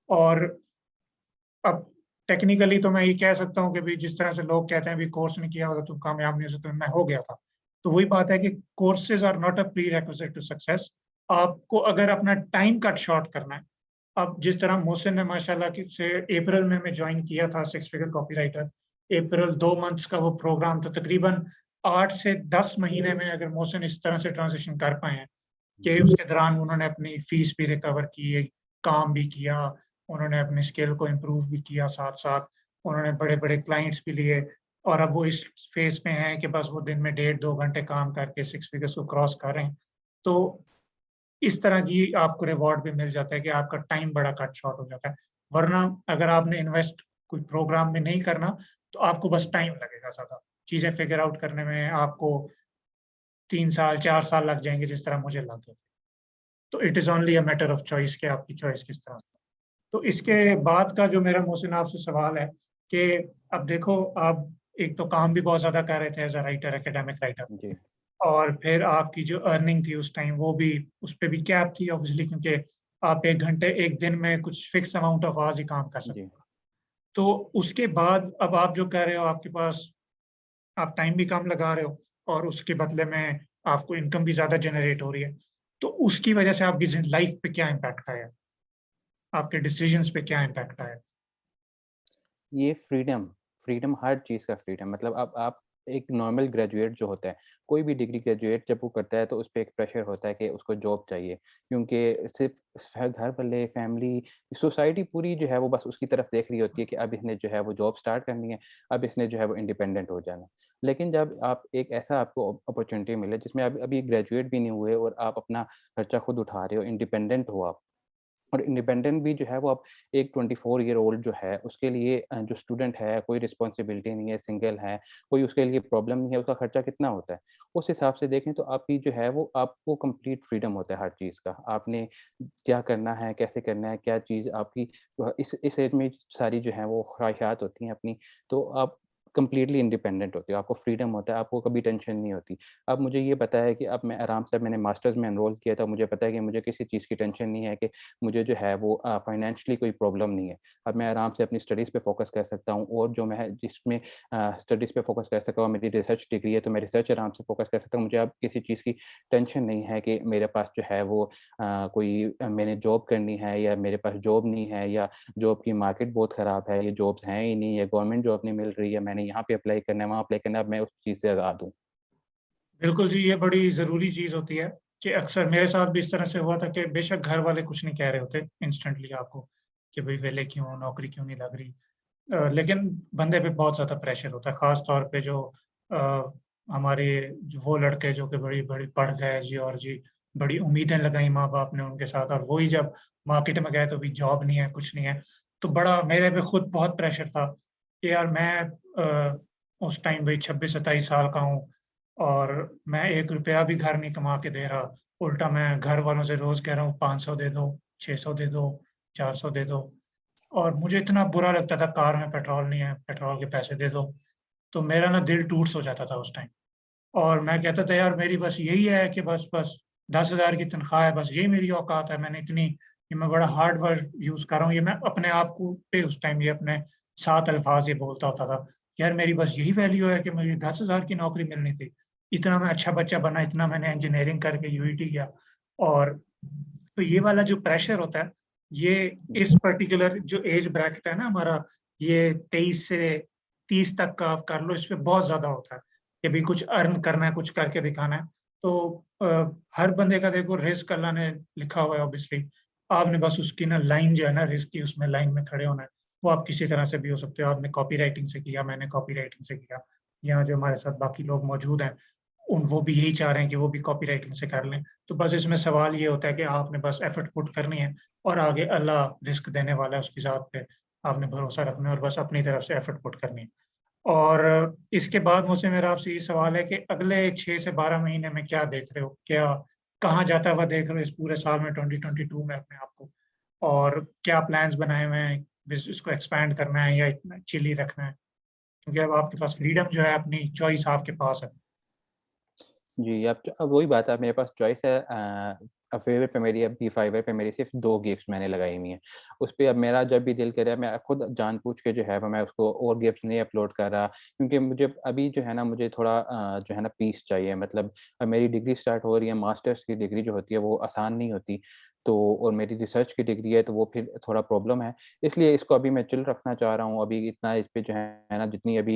और अब टेक्निकली तो मैं ये कह सकता हूँ कि भी जिस तरह से लोग कहते हैं भी कोर्स नहीं किया होगा तुम कामयाब नहीं हो सकते, मैं हो गया था। तो वही बात है कि courses are not a prerequisite to success. आपको अगर अपना टाइम कट शॉर्ट करना है, अब जिस तरह मोहसिन ने माशाल्लाह से अप्रैल में मैं ज्वाइन किया था सिक्स फिगर कॉपीराइटर। अप्रैल 2 मंथ्स का वो प्रोग्राम था, तकरीबन 8 से 10 महीने में अगर मोहसिन इस तरह से ट्रांजिशन कर पाए हैं कि उसके दौरान उन्होंने अपनी फीस भी रिकवर की, काम भी किया, उन्होंने अपने स्किल को इम्प्रूव भी किया, साथ-साथ उन्होंने बड़े-बड़े क्लाइंट्स भी लिए, और अब वो इस फेज़ में हैं कि बस वो दिन में 1.5-2 घंटे काम करके सिक्स फिगर्स को क्रॉस कर रहे हैं। तो इस तरह की आपको रिवॉर्ड भी मिल जाता है कि आपका टाइम बड़ा कट शॉर्ट हो जाता है। वरना अगर आपने इन्वेस्ट कोई प्रोग्राम में नहीं करना, तो आपको बस टाइम लगेगा ज़्यादा। चीज़ें फिगर आउट करने में आपको 3 साल, 4 साल लग जाएँगे जिस तरह मुझे लग गए। तो it is only a matter of choice कि आपकी चॉइस किस तरह से। तो इसके बाद का जो मेरा मोहसिन आपसे सवाल है कि अब देखो, आप एक तो काम भी बहुत ज़्यादा कर रहे थे as a writer, academic writer, जी, और फिर आपकी जो अर्निंग थी उस टाइम वो भी, उस पे भी कैप थी ऑब्वियसली, क्योंकि आप 1 घंटे 1 दिन में कुछ फिक्स अमाउंट ऑफ आवर्स ही काम कर जी। सकते हो। तो उसके बाद अब आप जो कर रहे हो, आपके पास आप टाइम भी कम लगा रहे हो और उसके बदले में आपको इनकम भी ज़्यादा जनरेट हो रही है। तो उसकी वजह से आपकी लाइफ पे क्या इम्पैक्ट आया? आपके डिसीजंस पे क्या इम्पैक्ट आया? ये फ्रीडम फ्रीडम हर चीज़ का फ्रीडम मतलब अब आप एक नॉर्मल ग्रेजुएट जो होता है, कोई भी डिग्री ग्रेजुएट जब वो करता है तो उस पे एक प्रेशर होता है कि उसको जॉब चाहिए। क्योंकि सिर्फ़ घर वाले, फैमिली, सोसाइटी पूरी जो है वो बस उसकी तरफ देख रही होती है कि अब इसने जो है वो जॉब स्टार्ट करनी है, अब इसने जो है वो इंडिपेंडेंट हो जाना है। लेकिन जब आप एक ऐसा आपको अपॉर्च्युनिटी मिले जिसमें आप अभी ग्रेजुएट भी नहीं हुए और आप अपना खर्चा खुद उठा रहे हो, इंडिपेंडेंट हो आप। और इंडिपेंडेंट भी जो है वो अब एक 24 ईयर ओल्ड जो है उसके लिए जो स्टूडेंट है कोई रिस्पॉन्सिबिलिटी नहीं है, सिंगल है, कोई उसके लिए प्रॉब्लम नहीं है, उसका खर्चा कितना होता है? उस हिसाब से देखें तो आपकी जो है वो आपको कंप्लीट फ्रीडम होता है हर चीज़ का। आपने क्या करना है, कैसे करना है, क्या चीज़ आपकी इस एज में सारी जो है वो ख्वाहिशात होती हैं अपनी, तो आप कंप्लीटली इंडिपेंडेंट होते हो, आपको फ्रीडम होता है, आपको कभी टेंशन नहीं होती। अब मुझे ये पता है कि अब मैं आराम से मैंने मास्टर्स में एनरोल किया था, मुझे पता है कि मुझे किसी चीज़ की टेंशन नहीं है कि मुझे जो है वो फाइनेंशियली कोई प्रॉब्लम नहीं है। अब मैं आराम से अपनी स्टडीज़ पे फ़ोकस कर सकता हूँ और जो मैं जिसमें स्टडीज़ पे फ़ोकस कर सकता हूँ, मेरी रिसर्च डिग्री है, तो मैं रिसर्च आराम से फ़ोकस कर सकता हूँ। मुझे अब किसी चीज़ की टेंशन नहीं है कि मेरे पास जो है वो मैंने जॉब करनी है या मेरे पास जॉब नहीं है या जॉब की मार्केट बहुत ख़राब है, ये जॉब्स हैं ही नहीं या गवर्नमेंट जॉब नहीं मिल रही है, मैंने यहाँ पे अप्लाई करना है, वहाँ अप्लाई करना है, अब मैं उस चीज़ से आज़ाद हूँ। बिल्कुल जी, ये बड़ी ज़रूरी चीज़ होती है कि अक्सर मेरे साथ भी इस तरह से हुआ था कि बेशक घर वाले कुछ नहीं कह रहे होते इंस्टेंटली आपको कि भई वेले क्यों हो, नौकरी क्यों नहीं लग रही। लेकिन बंदे पे बहुत ज़्यादा प्रेशर होता है, ख़ास तौर पे जो अ, हमारे जो वो लड़के जो कि बड़ी-बड़ी पढ़ गए जी, और जी बड़ी उम्मीदें लगाई माँ-बाप ने उनके साथ, और वही जब मार्केट में गए तो भी जॉब नहीं है, कुछ नहीं है। तो बड़ा मेरे पे खुद बहुत प्रेशर था कि यार मैं उस टाइम भाई 26-27 साल का हूँ और मैं ₹1 भी घर नहीं कमा के दे रहा। उल्टा मैं घर वालों से रोज़ कह रहा हूँ 500 दे दो, 600 दे दो, 400 दे दो। और मुझे इतना बुरा लगता था, कार में पेट्रोल नहीं है, पेट्रोल के पैसे दे दो। तो मेरा ना दिल टूट सा जाता था उस टाइम। और मैं कहता था यार मेरी बस यही है कि बस 10,000 की तनख्वाह है, बस यही मेरी औकात है। मैंने इतनी, ये मैं बड़ा हार्ड वर्ड यूज़ कर रहा हूँ। ये मैं अपने आप को पे उस टाइम ये अपने 7 अल्फ़ाज़ ये बोलता होता था कि यार मेरी बस यही वैल्यू है कि मुझे 10,000 की नौकरी मिलनी थी। इतना मैं अच्छा बच्चा बना, इतना मैंने इंजीनियरिंग करके यूईटी किया। और तो ये वाला जो प्रेशर होता है, ये इस पर्टिकुलर जो एज ब्रैकेट है ना हमारा, ये 23 से 30 तक का आप कर लो, इस पे बहुत ज़्यादा होता है कि भई कुछ अर्न करना है, कुछ करके दिखाना है। तो हर बंदे का देखो रिस्क अल्लाह ने लिखा हुआ है ऑब्वियसली। आपने बस उसकी ना लाइन जो है ना रिस्क की, उसमें लाइन में खड़े होना है। वो आप किसी तरह से भी हो सकते हो। आपने कॉपी राइटिंग से किया, मैंने कॉपी राइटिंग से किया। यहाँ जो हमारे साथ बाकी लोग मौजूद हैं, उन वो भी यही चाह रहे हैं कि वो भी कॉपी राइटिंग से कर लें। तो बस इसमें सवाल ये होता है कि आपने बस एफर्ट पुट करनी है, और आगे अल्लाह रिस्क देने वाला है, उसकी ज़ात पे आपने भरोसा रखना है और बस अपनी तरफ से एफर्ट पुट करनी है। और इसके बाद मुझसे मेरा आपसे ये सवाल है कि अगले 6 से 12 महीने में क्या देख रहे हो? क्या कहाँ जाता हुआ देख रहे हो इस पूरे साल में 2022 में अपने आप को? और क्या प्लान्स बनाए हुए हैं? इसको एक्सपैंड करना है या इतना चिल ही रखना है? क्योंकि अब आपके पास फ्रीडम जो है, अपनी चॉइस आपके पास है। जी, अब वही बात है, अब मेरे पास चॉइस है। फ़ेवर पे मेरी अभी फाइवर पे मेरी सिर्फ़ 2 गिग्स मैंने लगाई हुई हैं। उस पे अब मेरा जब भी दिल करे मैं खुद जानबूझ के जो है वो मैं उसको और गिग्स नहीं अपलोड कर रहा, क्योंकि मुझे अभी जो है ना मुझे थोड़ा जो है ना पीस चाहिए। मतलब मेरी डिग्री स्टार्ट हो रही है, मास्टर्स की डिग्री जो होती है वो आसान नहीं होती। तो और मेरी रिसर्च की डिग्री है तो वो फिर थोड़ा प्रॉब्लम है। इसलिए इसको अभी मैं चिल रखना चाह रहा हूँ। अभी इतना इस पे जो है ना जितनी अभी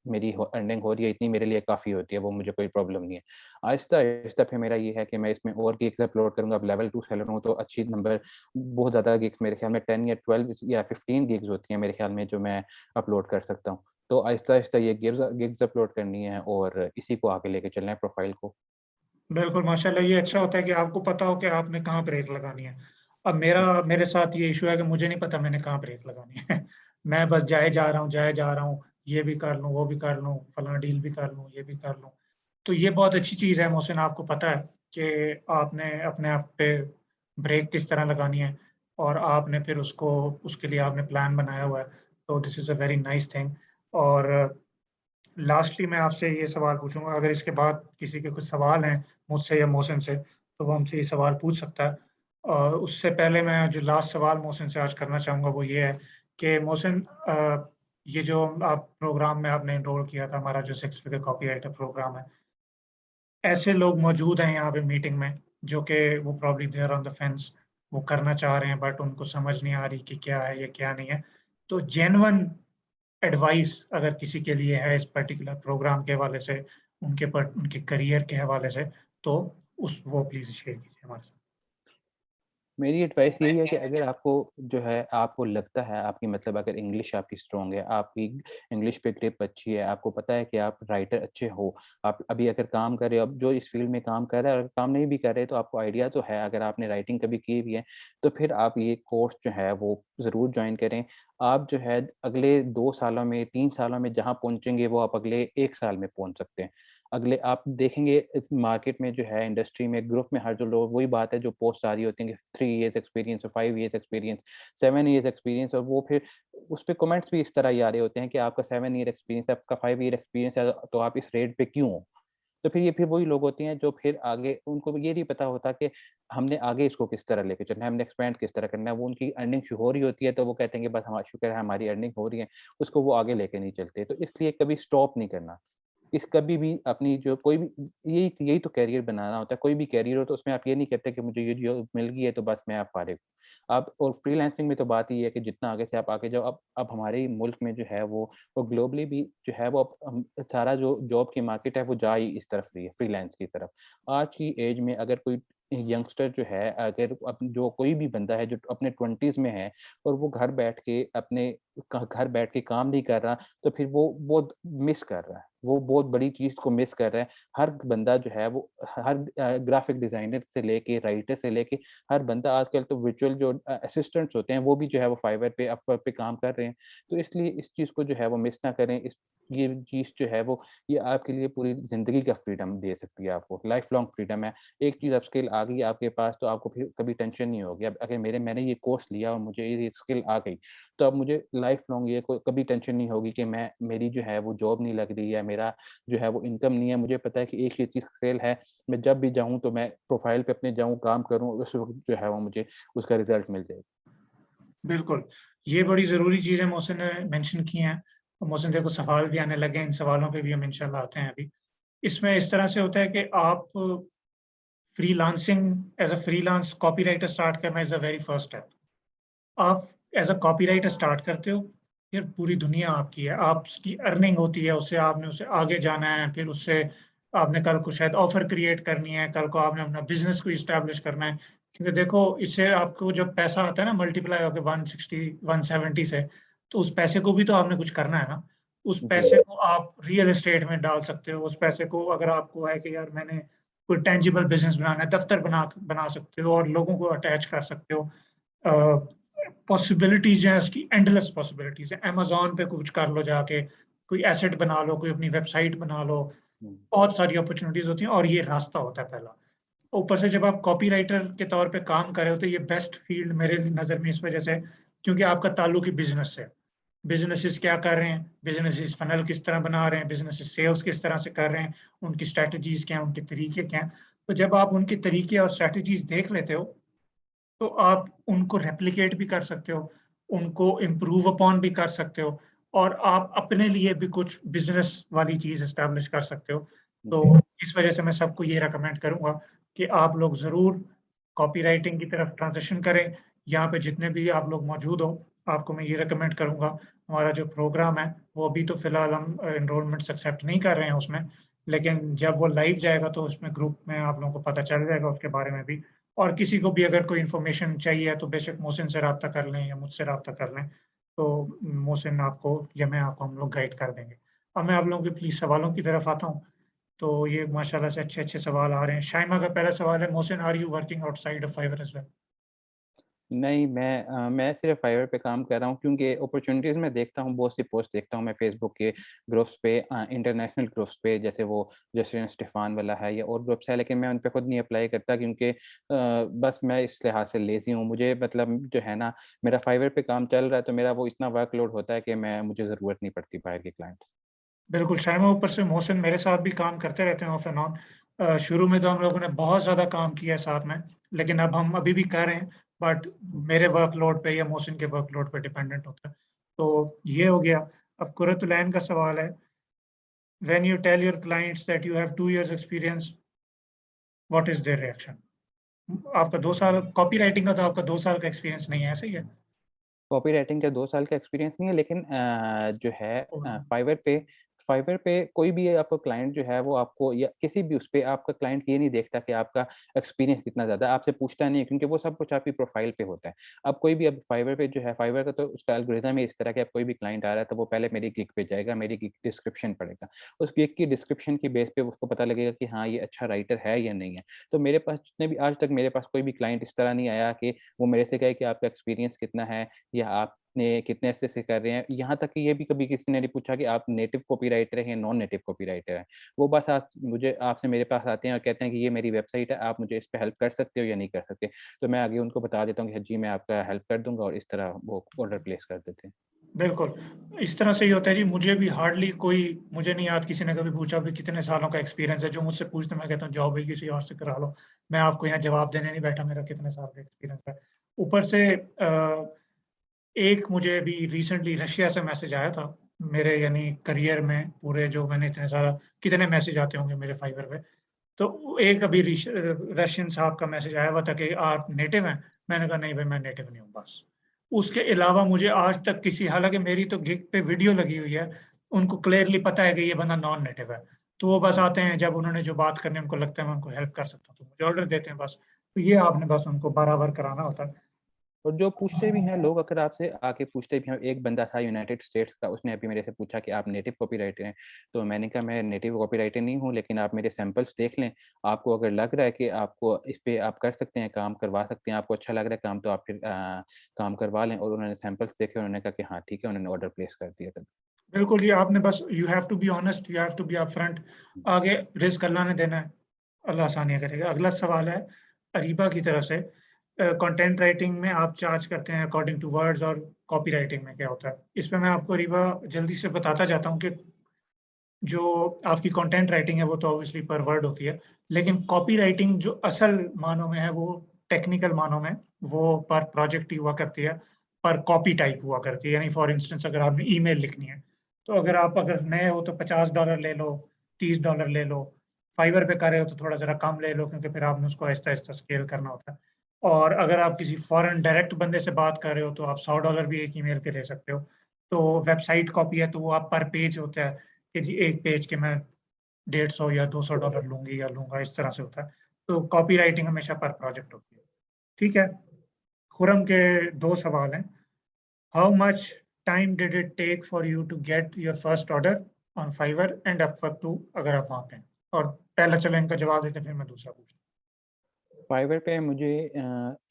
मेरी अर्निंग हो रही है इतनी मेरे लिए काफ़ी होती है, वो मुझे कोई प्रॉब्लम नहीं है। आहिस्ता-आहिस्ता फिर मेरा ये है कि मैं इसमें और गिग्स अपलोड करूँगा। अब लेवल 2 सेलर हूँ तो अच्छी नंबर बहुत ज़्यादा गिग्स मेरे ख्याल में 10 या 12 या 15 गिग्स होती हैं मेरे ख्याल में जो मैं अपलोड कर सकता हूँ। तो आहिस्ता-आहिस्ता ये गिग्स अपलोड करनी है और इसी को आगे लेके चलना है प्रोफ़ाइल को। बिल्कुल, माशाल्लाह ये अच्छा होता है कि आपको पता हो कि आपने कहाँ ब्रेक लगानी है। अब मेरे साथ ये इश्यू है कि मुझे नहीं पता मैंने कहाँ ब्रेक लगानी है। मैं बस जाए जा रहा हूँ, ये भी कर लूँ, वो भी कर लूँ, फलाना डील भी कर लूँ, ये भी कर लूँ। तो ये बहुत अच्छी चीज़ है मोहसिन, आपको पता है कि आपने अपने आप पे ब्रेक किस तरह लगानी है और आपने फिर उसको उसके लिए आपने प्लान बनाया हुआ है। तो this is a very nice thing. और लास्टली मैं आपसे ये सवाल पूछूँगा, अगर इसके बाद किसी के कुछ सवाल हैं मुझसे या मोहसिन से, तो वो हमसे ये सवाल पूछ सकता है। उससे पहले मैं जो लास्ट सवाल मोहसिन से आज करना चाहूँगा वो ये है कि मोहसिन, ये जो आप प्रोग्राम में आपने एनरोल किया था, हमारा जो 6 फिगर कॉपीराइटर प्रोग्राम है, ऐसे लोग मौजूद हैं यहाँ पे मीटिंग में जो कि वो probably they are on the fence, वो करना चाह रहे हैं बट उनको समझ नहीं आ रही कि क्या है, ये क्या नहीं है। तो जेन्युइन एडवाइस अगर किसी के लिए है इस पर्टिकुलर प्रोग्राम के हवाले से, उनके करियर के हवाले से, तो उस वो प्लीज़ शेयर कीजिए हमारे साथ। मेरी एडवाइस यही है कि अगर आपको जो है आपको लगता है आपकी मतलब अगर इंग्लिश आपकी स्ट्रॉन्ग है, आपकी इंग्लिश पे ग्रिप अच्छी है, आपको पता है कि आप राइटर अच्छे हो, आप अभी अगर काम कर रहे हो, अब जो इस फील्ड में काम कर रहा है, अगर काम नहीं भी कर रहे तो आपको आइडिया तो है, अगर आपने राइटिंग कभी की भी है, तो फिर आप ये कोर्स जो है वो ज़रूर जॉइन करें। आप जो है अगले 2 सालों में, 3 सालों में जहाँ पहुँचेंगे वो आप अगले 1 साल में पहुँच सकते हैं। अगले आप देखेंगे मार्केट में जो है इंडस्ट्री में ग्रुप में हर जो लोग वही बात है जो पोस्ट आ रही होती है कि 3 इयर्स एक्सपीरियंस और 5 इयर्स एक्सपीरियंस, 7 इयर्स एक्सपीरियंस, और वो फिर उस पे कमेंट्स भी इस तरह ही आ रहे होते हैं कि आपका 7 ईयर एक्सपीरियंस है, आपका 5 ईयर एक्सपीरियंस है, तो आप इस रेट पे क्यों हो? तो फिर वही लोग होते हैं जो फिर आगे उनको ये नहीं पता होता कि हमने आगे इसको किस तरह लेके चलना है, हमने एक्सपेंड किस तरह करना है। वो उनकी अर्निंग हो रही होती है तो वो कहते हैं कि बस शुक्र है हमारी अर्निंग हो रही है, उसको वो आगे लेके नहीं चलते। तो इसलिए कभी स्टॉप नहीं करना। इस कभी भी अपनी जो कोई भी यही यही तो करियर बनाना होता है। कोई भी करियर हो तो उसमें आप ये नहीं कहते कि मुझे ये जॉब मिल गई है तो बस मैं अब फ़ारिग हूँ। आप और फ्रीलांसिंग में तो बात ही है कि जितना आगे से आप आगे जाओ, अब हमारे ही मुल्क में जो है वो ग्लोबली भी जो है वो अब सारा जो जॉब की मार्केट है वो जा ही इस तरफ रही है, फ्रीलांस की तरफ। आज की एज में अगर कोई यंगस्टर जो है, अगर जो कोई भी बंदा है जो अपने 20s में है और वो घर बैठ के काम नहीं कर रहा, तो फिर वो बहुत मिस कर रहा है। वो बहुत बड़ी चीज़ को मिस कर रहा है। हर बंदा जो है वो हर ग्राफ़िक डिज़ाइनर से लेके, राइटर से लेके हर बंदा आजकल तो वर्चुअल जो असिस्टेंट्स होते हैं, वो भी जो है वो फाइवर पे, अपवर्क पे काम कर रहे हैं। तो इसलिए इस चीज़ को जो है वो मिस ना करें। ये चीज़ जो है वो ये आपके लिए पूरी ज़िंदगी का फ्रीडम दे सकती है आपको, लाइफ़ लॉन्ग फ्रीडम है। एक चीज़ अब स्किल आ गई आपके पास तो आपको फिर कभी टेंशन नहीं होगी। अब अगर मैंने ये कोर्स लिया और मुझे ये स्किल आ गई, तो अब मुझे लाइफ़ लॉन्ग ये को कभी टेंशन नहीं होगी कि मेरी जो है वो जॉब नहीं लग रही है, मेरा जो है वो इनकम नहीं है। मुझे पता है कि एक ही चीज़ सेल है, मैं जब भी जाऊँ तो मैं प्रोफ़ाइल पे अपने जाऊँ, काम करूँ, उस वक़्त जो है वो मुझे उसका रिज़ल्ट मिल जाएगा। बिल्कुल, ये बड़ी ज़रूरी चीज़ें मोहसिन ने मेंशन की हैं। और मोहसिन देखो सवाल भी आने लगे हैं, इन सवालों पे भी हम इंशाल्लाह आते हैं अभी। इसमें इस तरह से होता है कि आप freelancing as a freelance copywriter start करना is the very first step. आप एज़ अ कॉपीराइटर स्टार्ट करते हो, फिर पूरी दुनिया आपकी है, आपकी अर्निंग होती है, उससे आपने उससे आगे जाना है, फिर उससे आपने कल को शायद ऑफ़र क्रिएट करनी है, कल को आपने अपना बिज़नेस को एस्टेब्लिश करना है। क्योंकि देखो इससे आपको जब पैसा आता है ना मल्टीप्लाई होके 160 170 से, तो उस पैसे को भी तो आपने कुछ करना है ना। उस जी, पैसे को आप रियल एस्टेट में डाल सकते हो, उस पैसे को अगर आपको है कि यार मैंने कोई टेंजिबल बिज़नेस बनाना है, दफ़्तर बना सकते हो और लोगों को अटैच कर सकते हो। पॉसिबिलिटीज़ जो है उसकी एंडलेस पॉसिबिलिटीज़ है। अमेज़न पे कुछ कर लो जाके, कोई एसेट बना लो, कोई अपनी वेबसाइट बना लो, हुँ, बहुत सारी अपॉर्च्युनिटीज़ होती हैं और ये रास्ता होता है पहला। ऊपर से जब आप कॉपीराइटर के तौर पे काम कर रहे हो तो ये बेस्ट फ़ील्ड मेरे नज़र में इस वज़ह से है क्योंकि आपका ताल्लुक ही बिज़नेस से है। बिज़नेसेस क्या कर रहे हैं, बिज़नेसेस फ़नल किस तरह बना रहे हैं, बिज़नेसेस सेल्स किस तरह से कर रहे हैं, उनकी स्ट्रैटेजीज़ क्या हैं, उनके तरीके क्या हैं। तो जब आप उनके तरीके और स्ट्रैटेजीज़ देख लेते हो, तो आप उनको रेप्लिकेट भी कर सकते हो, उनको इम्प्रूव अपॉन भी कर सकते हो और आप अपने लिए भी कुछ बिज़नेस वाली चीज़ एस्टेब्लिश कर सकते हो। तो जी। इस वज़ह से मैं सबको ये रिकमेंड करूँगा कि आप लोग ज़रूर कॉपीराइटिंग की तरफ ट्रांज़िशन करें। यहाँ पे जितने भी आप लोग मौजूद हो, आपको मैं ये रिकमेंड करूँगा, हमारा जो प्रोग्राम है, वो अभी तो फ़िलहाल हम एनरोलमेंट्स एक्सेप्ट नहीं कर रहे हैं उसमें, लेकिन जब वो लाइव जाएगा तो उसमें ग्रुप में आप लोगों को पता चल जाएगा उसके बारे में भी। और किसी को भी अगर कोई इन्फॉर्मेशन चाहिए तो बेशक मोहसिन से राब्ता कर लें या मुझसे राब्ता कर लें। तो मोहसिन आपको या मैं आपको हम लोग गाइड कर देंगे। अब मैं आप लोगों के प्लीज़ सवालों की तरफ आता हूँ। तो ये माशाल्लाह से अच्छे-अच्छे सवाल आ रहे हैं। शाइमा का पहला सवाल है, Mohsin are you working outside of Fiverr as well? नहीं, मैं सिर्फ़ फाइवर पे काम कर रहा हूँ क्योंकि अपॉर्च्युनिटीज़ मैं देखता हूँ, बहुत सी पोस्ट देखता हूँ मैं फ़ेसबुक के ग्रुप्स पे, इंटरनेशनल ग्रुप्स पे, जैसे वो जस्टिन स्टीफ़ान वाला है या और ग्रुप्स है, लेकिन मैं उन पे खुद नहीं अप्लाई करता क्योंकि बस मैं इस लिहाज़ से लेज़ी हूँ। मुझे मतलब जो है ना, मेरा फाइवर पे काम चल रहा है, तो मेरा वो इतना वर्कलोड होता है कि मुझे ज़रूरत नहीं पड़ती बाहर के क्लाइंट्स। बिल्कुल, शाइमा ऊपर से मोहसिन मेरे साथ भी काम करते रहते हैं ऑफ एंड ऑन। शुरू में तो हम लोगों ने बहुत ज़्यादा काम किया है साथ में, लेकिन अब हम अभी भी कर रहे हैं, बट मेरे वर्कलोड पे या मोहसिन के वर्कलोड पे डिपेंडेंट होता है। तो ये हो गया। अब कुरतुलैन का सवाल है, when you tell your clients that you have 2 years experience, what is their reaction? आपका 2 साल कॉपी राइटिंग का तो आपका 2 साल का एक्सपीरियंस नहीं है, ऐसा ही है? कॉपी राइटिंग का 2 साल का एक्सपीरियंस नहीं है, लेकिन जो है और फाइवर पे कोई भी आपका क्लाइंट जो है वो आपको, या किसी भी उस पे आपका क्लाइंट ये नहीं देखता कि आपका एक्सपीरियंस कितना ज़्यादा है, आपसे पूछता नहीं है क्योंकि वो सब कुछ आपकी प्रोफ़ाइल पे होता है। अब कोई भी, अब फाइवर पे जो है, फाइवर का तो उसका एल्गोरिदम ही इस तरह है कि अब कोई भी क्लाइंट आ रहा है तो वो पहले मेरी गिग पे जाएगा, मेरी गिग डिस्क्रिप्शन पढ़ेगा। उस गिग की डिस्क्रिप्शन की बेस पे उसको पता लगेगा कि हाँ, ये अच्छा राइटर है या नहीं है। तो मेरे पास जितने भी आज तक मेरे पास कोई भी क्लाइंट इस तरह नहीं आया कि वो मेरे से कहे कि आपका एक्सपीरियंस कितना है या आपने कितने अरसे से कर रहे हैं। यहाँ तक कि ये भी कभी किसी ने नहीं पूछा कि आप नेटिव कॉपीराइटर हैं या नॉन नेटिव कॉपीराइटर हैं। वो बस आपसे मेरे पास आते हैं और कहते हैं कि ये मेरी वेबसाइट है, आप मुझे इस पे हेल्प कर सकते हो या नहीं कर सकते। तो मैं आगे उनको बता देता हूँ कि हाँ जी, मैं आपका हेल्प कर दूँगा, और इस तरह वो ऑर्डर प्लेस कर देते हैं। बिल्कुल, इस तरह से ही होता है जी, मुझे भी हार्डली कोई मुझे नहीं याद किसी ने कभी पूछा भी कितने सालों का एक्सपीरियंस है, जो मुझसे पूछते हैं मैं कहता हूँ जाओ भई किसी और से करा लो। मैं आपको यहाँ जवाब देने नहीं बैठा मेरा कितने साल का एक्सपीरियंस है। ऊपर से एक मुझे अभी रिसेंटली रशिया से मैसेज आया था, मेरे यानी करियर में पूरे जो मैंने इतने सारा कितने मैसेज आते होंगे मेरे फाइवर पे। तो एक अभी रशियन साहब का मैसेज आया हुआ था कि आप नेटिव हैं? मैंने कहा नहीं भाई मैं नेटिव नहीं हूँ बस। उसके अलावा मुझे आज तक किसी हालाँकि मेरी तो गिग पे वीडियो लगी हुई है, उनको क्लियरली पता है कि ये बंदा नॉन नेटिव है। तो वो बस आते हैं जब उन्होंने जो बात करनी है उनको लगता है मैं उनको हेल्प कर सकता हूँ, तो मुझे ऑर्डर देते हैं बस। तो ये आपने बस उनको बराबर कराना होता है। और जो पूछते भी हैं लोग, अगर आपसे आके पूछते भी हैं, एक बंदा था यूनाइटेड स्टेट्स का, उसने अभी मेरे से पूछा कि आप नेटिव कॉपीराइटर हैं? तो मैंने कहा मैं नेटिव कॉपीराइटर नहीं हूँ, लेकिन आप मेरे सैंपल्स देख लें। आपको अगर लग रहा है कि आपको इस पे आप कर सकते हैं, काम करवा सकते हैं, आपको अच्छा लग रहा है काम, तो आप फिर काम करवा लें। और उन्होंने सैंपल्स देखे, उन्होंने कहा कि हाँ, ठीक है, उन्होंने ऑर्डर प्लेस कर दिया तब। बिल्कुल जी, आपने बस you have to be honest, you have to be upfront. आगे रिस्क अल्लाह ने देना है, अल्लाह आसानियाँ करेगा। अगला सवाल है अरीबा की तरफ से, कंटेंट राइटिंग में आप चार्ज करते हैं अकॉर्डिंग टू वर्ड्स और कॉपी राइटिंग में क्या होता है? इसमें मैं आपको अरीबा जल्दी से बताता जाता हूँ कि जो आपकी कंटेंट राइटिंग है वो तो ऑब्वियसली पर वर्ड होती है, लेकिन कॉपी राइटिंग जो असल मानों में है वो टेक्निकल मानों में वो पर प्रोजेक्ट ही हुआ करती है, पर कॉपी टाइप हुआ करती है। यानी फॉर इंस्टेंस अगर आपने ईमेल लिखनी है, तो अगर नए हो तो $50 ले लो, $30 ले लो, फाइवर पे कर रहे हो तो थोड़ा ज़रा कम ले लो क्योंकि फिर आपने उसको आहिस्ता-आहिस्ता स्केल करना होता है। और अगर आप किसी फॉरेन डायरेक्ट बंदे से बात कर रहे हो तो आप $100 भी एक ईमेल के ले सकते हो। तो वेबसाइट कॉपी है तो वो आप पर पेज होता है कि जी एक पेज के मैं 150 या $200 लूँगी या लूँगा, इस तरह से होता है। तो कॉपी राइटिंग हमेशा पर प्रोजेक्ट होती है। ठीक है? खुरम के 2 सवाल हैं। How much time did it take for you to get your first order on Fiverr and Upwork two, अगर आप वहाँ पे हैं? और पहला चलो इनका जवाब देते हैं फिर मैं दूसरा पूछता फाइवर पे मुझे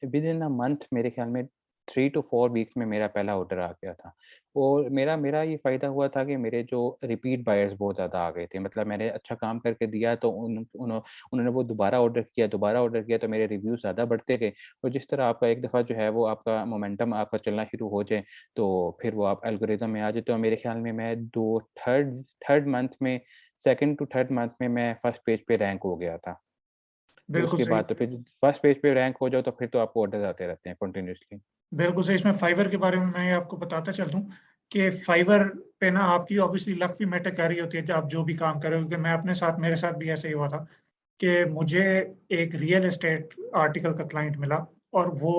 विदिन अ मंथ मेरे ख्याल में 3 टू 4 वीक्स में मेरा पहला ऑर्डर आ गया था। और मेरा मेरा ये फ़ायदा हुआ था कि मेरे जो रिपीट बायर्स बहुत ज़्यादा आ गए थे। मतलब मैंने अच्छा काम करके दिया तो उन्होंने वो दोबारा ऑर्डर किया तो मेरे रिव्यूज़ ज़्यादा बढ़ते गए। और जिस तरह आपका एक दफ़ा जो है वो आपका मोमेंटम आपका चलना शुरू हो जाए, तो फिर वो आप एल्गोरिदम में आ जाए। तो मेरे ख़्याल में मैं 2 थर्ड थर्ड मंथ में 2nd टू 3rd मंथ में मैं फर्स्ट पेज पे रैंक हो गया था। फिर बिल्कुल उसके सही। बाद तो फिर फर्स्ट पेज पे रैंक हो जाओ तो फिर तो आपको ऑर्डर्स आते रहते हैं कंटीन्यूअसली। बिल्कुल सही, इसमें फाइवर के बारे में मैं आपको बताता चल दूँ कि फाइवर पे ना आपकी ऑब्वियसली लक भी मैटर कर रही होती है, कि आप जो भी काम कर रहे हो, क्योंकि मैं अपने साथ मेरे साथ भी ऐसे ही हुआ था कि मुझे एक रियल एस्टेट आर्टिकल का क्लाइंट मिला और वो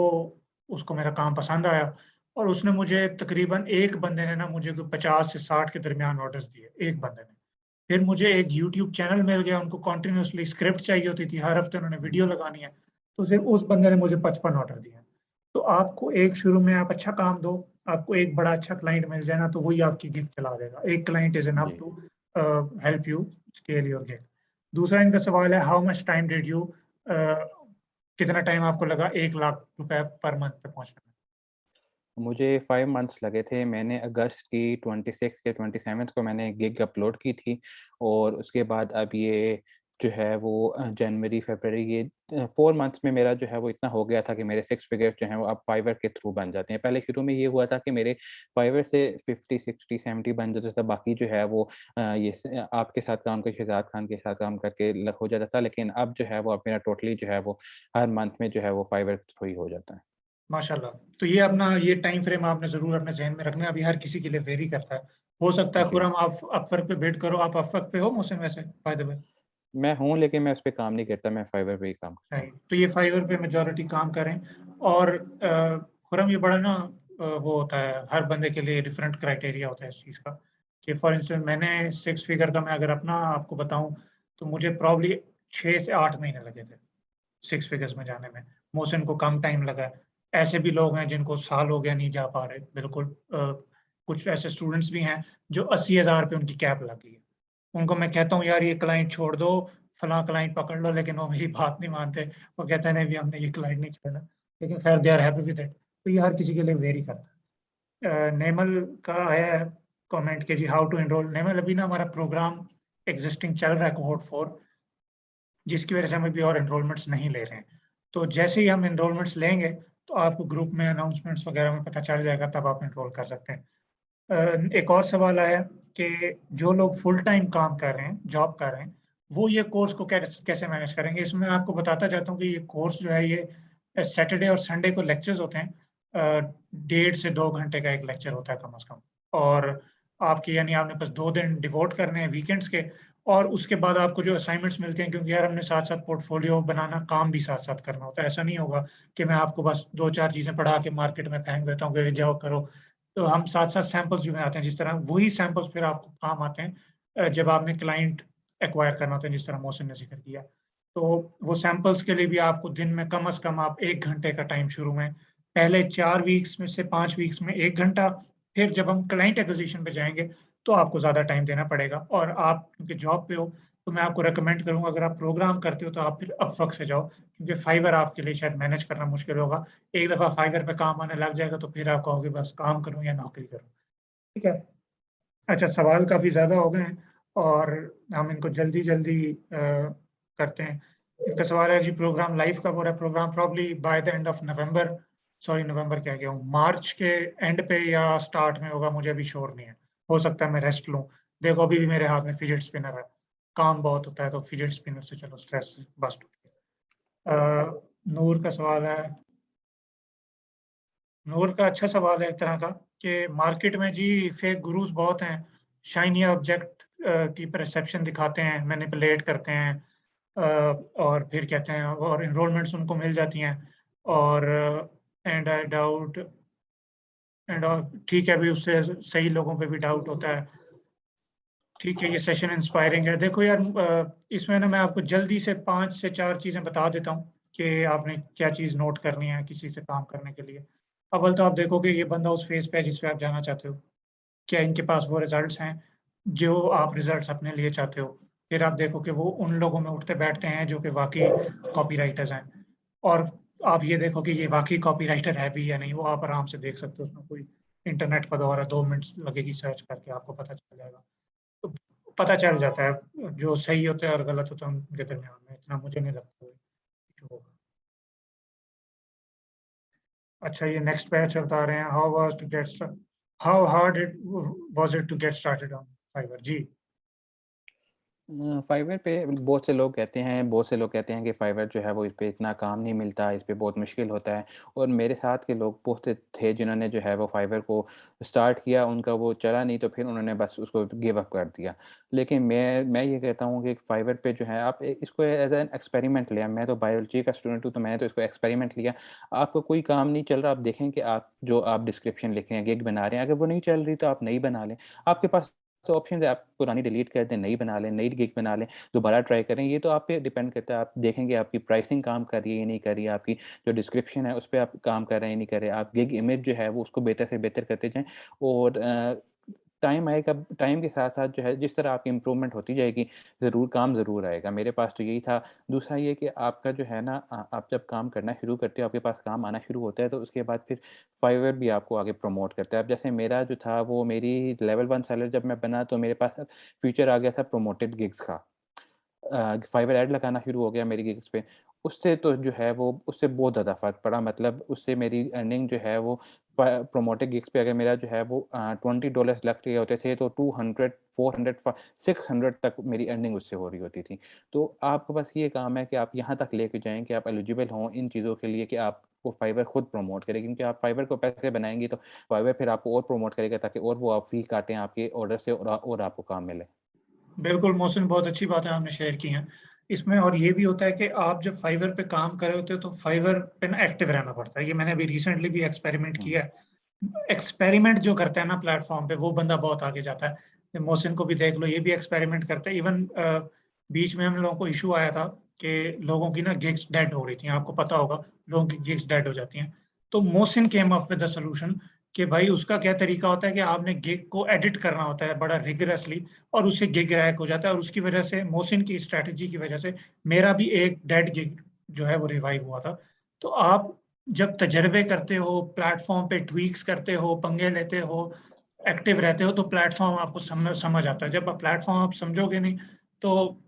उसको मेरा काम पसंद आया और उसने मुझे तकरीबन एक बंदे ने ना मुझे कोई 50 से 60 के दरमियान ऑर्डर्स दिए, एक बंदे ने। फिर मुझे एक यूट्यूब चैनल मिल गया, उनको कंटीन्यूअसली स्क्रिप्ट चाहिए होती थी, हर हफ्ते उन्होंने वीडियो लगानी है, तो फिर उस बंदे ने मुझे 55 ऑर्डर दिए। तो आपको एक शुरू में आप अच्छा काम दो, आपको एक बड़ा अच्छा क्लाइंट मिल जाए ना, तो वही आपकी गिग चला देगा। एक क्लाइंट इज़ इनफ जी। To help you scale your gig. दूसरा इनका सवाल है, how much time did you कितना टाइम आपको लगा 1 लाख रुपए पर मंथ पे पहुँचने में? मुझे 5 मंथ्स लगे थे। मैंने अगस्त की 26 या 27th को मैंने गिग अपलोड की थी और उसके बाद अब ये जो है वो जनवरी, फरवरी ये 4 मंथ्स में मेरा जो है वो इतना हो गया था कि मेरे 6 फिगर्स जो हैं वो अब फाइवर के थ्रू बन जाते हैं। पहले शुरू में ये हुआ था कि मेरे फाइवर से 50, 60, 70 बन जाता था। बाकी जो है वो आपके साथ काम करके शहज़ाद खान के साथ काम करके हो जाता था। लेकिन अब जो है वो अब मेरा टोटली जो है वो हर मंथ में जो है वो फाइवर के थ्रू ही हो जाता है। माशाल्लाह। तो ये अपना ये टाइम फ्रेम आपने ज़रूर अपने ज़हन में रखना है, अभी हर किसी के लिए वेरी करता है। हो सकता है जी। खुरम आप अपवर्क पे बिड करो, आप अपवर्क पे हो मोहसिन वैसे बाय द वे? मैं हूँ, लेकिन मैं उसपे काम नहीं करता, मैं फाइवर पे ही काम करता हूँ। राइट, तो ये फाइवर पे मेजॉरिटी काम करें और खुरम ये बड़ा ना वो होता है, हर बंदे के लिए डिफरेंट क्राइटेरिया होता है इस चीज़ का, कि फॉर इंस्टेंस मैंने 6 फिगर का मैं अगर अपना आपको बताऊँ, तो मुझे प्रॉब्ली 6 से 8 महीने लगे थे, 6 फिगर्स में जाने में। मोहसिन को कम टाइम लगा है। ऐसे भी लोग हैं जिनको साल हो गया नहीं जा पा रहे, बिल्कुल कुछ ऐसे स्टूडेंट्स भी हैं जो 80,000 पे उनकी कैप लग गई है। उनको मैं कहता हूँ यार ये क्लाइंट छोड़ दो, फलाँ क्लाइंट पकड़ लो, लेकिन वो मेरी बात नहीं मानते। वो कहते हैं नहीं, अभी हमने ये क्लाइंट नहीं छोड़ना। लेकिन खैर they are happy with it. तो ये हर किसी के लिए वेरी करता है। नेमल का आया है कमेंट कि जी हाउ टू एनरोल। नेमल अभी ना हमारा प्रोग्राम एक्जिस्टिंग चल रहा है कोहॉर्ट 4, जिसकी वजह से हम अभी और एनरोलमेंट्स नहीं ले रहे हैं। तो जैसे ही हम एनरोलमेंट्स लेंगे, तो आपको ग्रुप में अनाउंसमेंट्स वगैरह में पता चल जाएगा, तब आप एनरोल कर सकते हैं। एक और सवाल आया कि जो लोग फुल टाइम काम कर रहे हैं, जॉब कर रहे हैं, वो ये कोर्स को कैसे मैनेज करेंगे? इसमें मैं आपको बताता चाहता हूँ कि ये कोर्स जो है ये सैटरडे और संडे को लेक्चर्स होते हैं। 1.5 से 2 घंटे का एक लेक्चर होता है कम से कम। और आपके यानी आपने बस 2 दिन डिवोट करने हैं वीकेंड्स के, और उसके बाद आपको जो असाइनमेंट्स मिलते हैं, क्योंकि यार हमने साथ-साथ पोर्टफोलियो बनाना, काम भी साथ-साथ करना होता है। ऐसा नहीं होगा कि मैं आपको बस 2-4 चीज़ें पढ़ा के मार्केट में फेंक देता हूँ कि जाओ करो। तो हम साथ-साथ सैंपल्स भी बनाते हैं, जिस तरह वही सैंपल्स फिर आपको काम आते हैं जब आपने क्लाइंट एक्वायर करना होता है, जिस तरह मोहसिन ने ज़िक्र किया। तो वो सैंपल्स के लिए भी आपको दिन में कम से कम आप 1 घंटे का टाइम शुरू में, पहले 4 वीक्स में से 5 वीक्स में 1 घंटा, फिर जब हम क्लाइंट एक्विजिशन पे जाएँगे, तो आपको ज़्यादा टाइम देना पड़ेगा। और आप क्योंकि जॉब पे हो, तो मैं आपको रिकमेंड करूँगा, अगर आप प्रोग्राम करते हो, तो आप फिर अपवर्क से जाओ, क्योंकि फाइवर आपके लिए शायद मैनेज करना मुश्किल होगा। एक दफ़ा फाइवर पे काम आने लग जाएगा, तो फिर आप कहोगे बस काम करूँ या नौकरी करूँ। ठीक है? अच्छा, सवाल काफ़ी ज़्यादा हो गए हैं और हम इनको जल्दी-जल्दी करते हैं। इनका सवाल है जी, प्रोग्राम लाइव कब हो रहा है? Program probably by the end of November, sorry नवंबर कह गया हूँ, मार्च के एंड पे या स्टार्ट में होगा, मुझे अभी श्योर नहीं है। हो सकता है मैं रेस्ट लूँ। देखो अभी भी मेरे हाथ में फिडेट स्पिनर है। काम बहुत होता है, तो फिडेट स्पिनर से चलो स्ट्रेस बस्ट हो गया। नूर का सवाल है, नूर का अच्छा सवाल है एक तरह का, कि मार्केट में जी फेक गुरुज़ बहुत हैं, शाइनी ऑब्जेक्ट की परसेप्शन दिखाते हैं, मैनिपुलेट करते हैं, और फिर कहते हैं और एनरोलमेंट्स उनको मिल जाती हैं, और एंड आई डाउट एंड ठीक है, अभी उससे सही लोगों पे भी डाउट होता है। ठीक है, ये सेशन इंस्पायरिंग है। देखो यार इसमें ना मैं आपको जल्दी से 5 से 4 चीज़ें बता देता हूँ कि आपने क्या चीज़ नोट करनी है किसी से काम करने के लिए। अव्वल तो आप देखोगे ये बंदा उस फ़ेज़ पे है जिस पे आप जाना चाहते हो। क्या इनके पास वो रिज़ल्ट्स हैं, जो आप रिज़ल्ट्स अपने लिए चाहते हो? फिर आप देखो कि वो उन लोगों में उठते-बैठते हैं जो कि वाक़ई कॉपीराइटर्स हैं। और आप ये देखो कि ये वाकई कॉपीराइटर है भी या नहीं, वो आप आराम से देख सकते हो। उसमें कोई इंटरनेट पर दोबारा 2 मिनट लगेगी सर्च करके, आपको पता चल जाएगा। तो पता चल जाता है जो सही होता है और गलत होता है उनके दरमियान में, इतना मुझे नहीं लगता कोई इशू होगा। अच्छा, ये नेक्स्ट पे चलता आ रहे हैं, how hard it was it to get started on Fiverr? जी। फाइवर पे बहुत से लोग कहते हैं कि फाइवर जो है वो इस पे इतना काम नहीं मिलता, इस पे बहुत मुश्किल होता है। और मेरे साथ के लोग बहुत से थे जिन्होंने जो है वो फाइवर को स्टार्ट किया, उनका वो चला नहीं तो फिर उन्होंने बस उसको गिव अप कर दिया। लेकिन मैं ये कहता हूँ कि फाइवर पे जो है आप इसको एज एन एक्सपेरिमेंट लिया। मैं तो बायोलॉजी का स्टूडेंट हूँ, तो मैंने तो इसको एक्सपेरिमेंट लिया। आपको कोई काम नहीं चल रहा, आप देखें कि आप डिस्क्रिप्शन लिख रहे हैं, गिग बना रहे हैं, अगर वो नहीं चल रही तो आप नई बना लें। आपके पास तो ऑप्शन है, आप पुरानी डिलीट कर दें, नई बना लें, नई गिग बना लें, दोबारा ट्राई करें। ये तो आप पे डिपेंड करता है, आप देखेंगे आपकी प्राइसिंग काम कर रही है या नहीं कर रही है, आपकी जो डिस्क्रिप्शन है उस पे आप काम कर रहे हैं या नहीं कर रहे हैं, आप गिग इमेज जो है वो उसको बेहतर से बेहतर करते जाएँ। और टाइम आएगा, टाइम के साथ-साथ जो है जिस तरह आपकी इम्प्रूवमेंट होती जाएगी, काम ज़रूर आएगा। मेरे पास तो यही था। दूसरा ये कि आपका जो है ना आप जब काम करना शुरू करते हो, आपके पास काम आना शुरू होता है, तो उसके बाद फिर फाइवर भी आपको आगे प्रमोट करता है। अब जैसे मेरा जो था वो मेरी लेवल 1 सेलर जब मैं बना, तो मेरे पास फीचर आ गया था प्रमोटेड गिग्स का। फाइवर ऐड लगाना शुरू हो गया मेरी गिग्स पे। उससे तो जो है वो उससे बहुत ज़्यादा फ़र्क पड़ा, मतलब उससे मेरी अर्निंग जो है वो प प्रमोटेड गिग्स पे अगर मेरा जो है वो $20 लग रहे होते थे, तो 200, 400, 600 तक मेरी अर्निंग उससे हो रही होती थी। तो आपको बस ये काम है कि आप यहाँ तक लेके जाएँ कि आप एलिजिबल हों इन चीज़ों के लिए कि आपको फाइवर खुद प्रमोट करे, क्योंकि आप फाइवर को पैसे बनाएँगे तो फाइवर फिर आपको और प्रमोट करेगा, ताकि और वो आप फ़ी काटें आपके ऑर्डर से और आपको काम मिले। बिल्कुल मोहसिन, बहुत अच्छी बातें आपने शेयर की हैं। इसमें और ये भी होता है कि आप जब फाइवर पे काम कर रहे होते हो तो फाइवर पे ना एक्टिव रहना पड़ता है। ये मैंने अभी रिसेंटली भी एक्सपेरिमेंट हुँ। किया है। एक्सपेरिमेंट जो करता है ना प्लेटफ़ॉर्म पे, वो बंदा बहुत आगे जाता है। मोहसिन को भी देख लो, ये भी एक्सपेरिमेंट करता है। इवन बीच में हम लोगों को इश्यू आया था कि लोगों की ना गिग्स डेड हो रही थी। आपको पता होगा, लोगों की गिग्स डेड हो जाती हैं। तो Mohsin came up with the solution कि भाई उसका क्या तरीका होता है कि आपने गिग को एडिट करना होता है बड़ा रिगरसली, और उससे गिग रैक हो जाता है, और उसकी वजह से मोहसिन की स्ट्रैटेजी की वजह से मेरा भी एक डेड गिग जो है वो रिवाइव हुआ था। तो आप जब तजर्बे करते हो, प्लेटफ़ॉर्म पे ट्वीक्स करते हो, पंगे लेते हो, एक्टिव रहते हो, तो प्लेटफ़ॉर्म आपको समझ समझ आता है। जब आप प्लेटफ़ॉर्म आप समझोगे नहीं, तो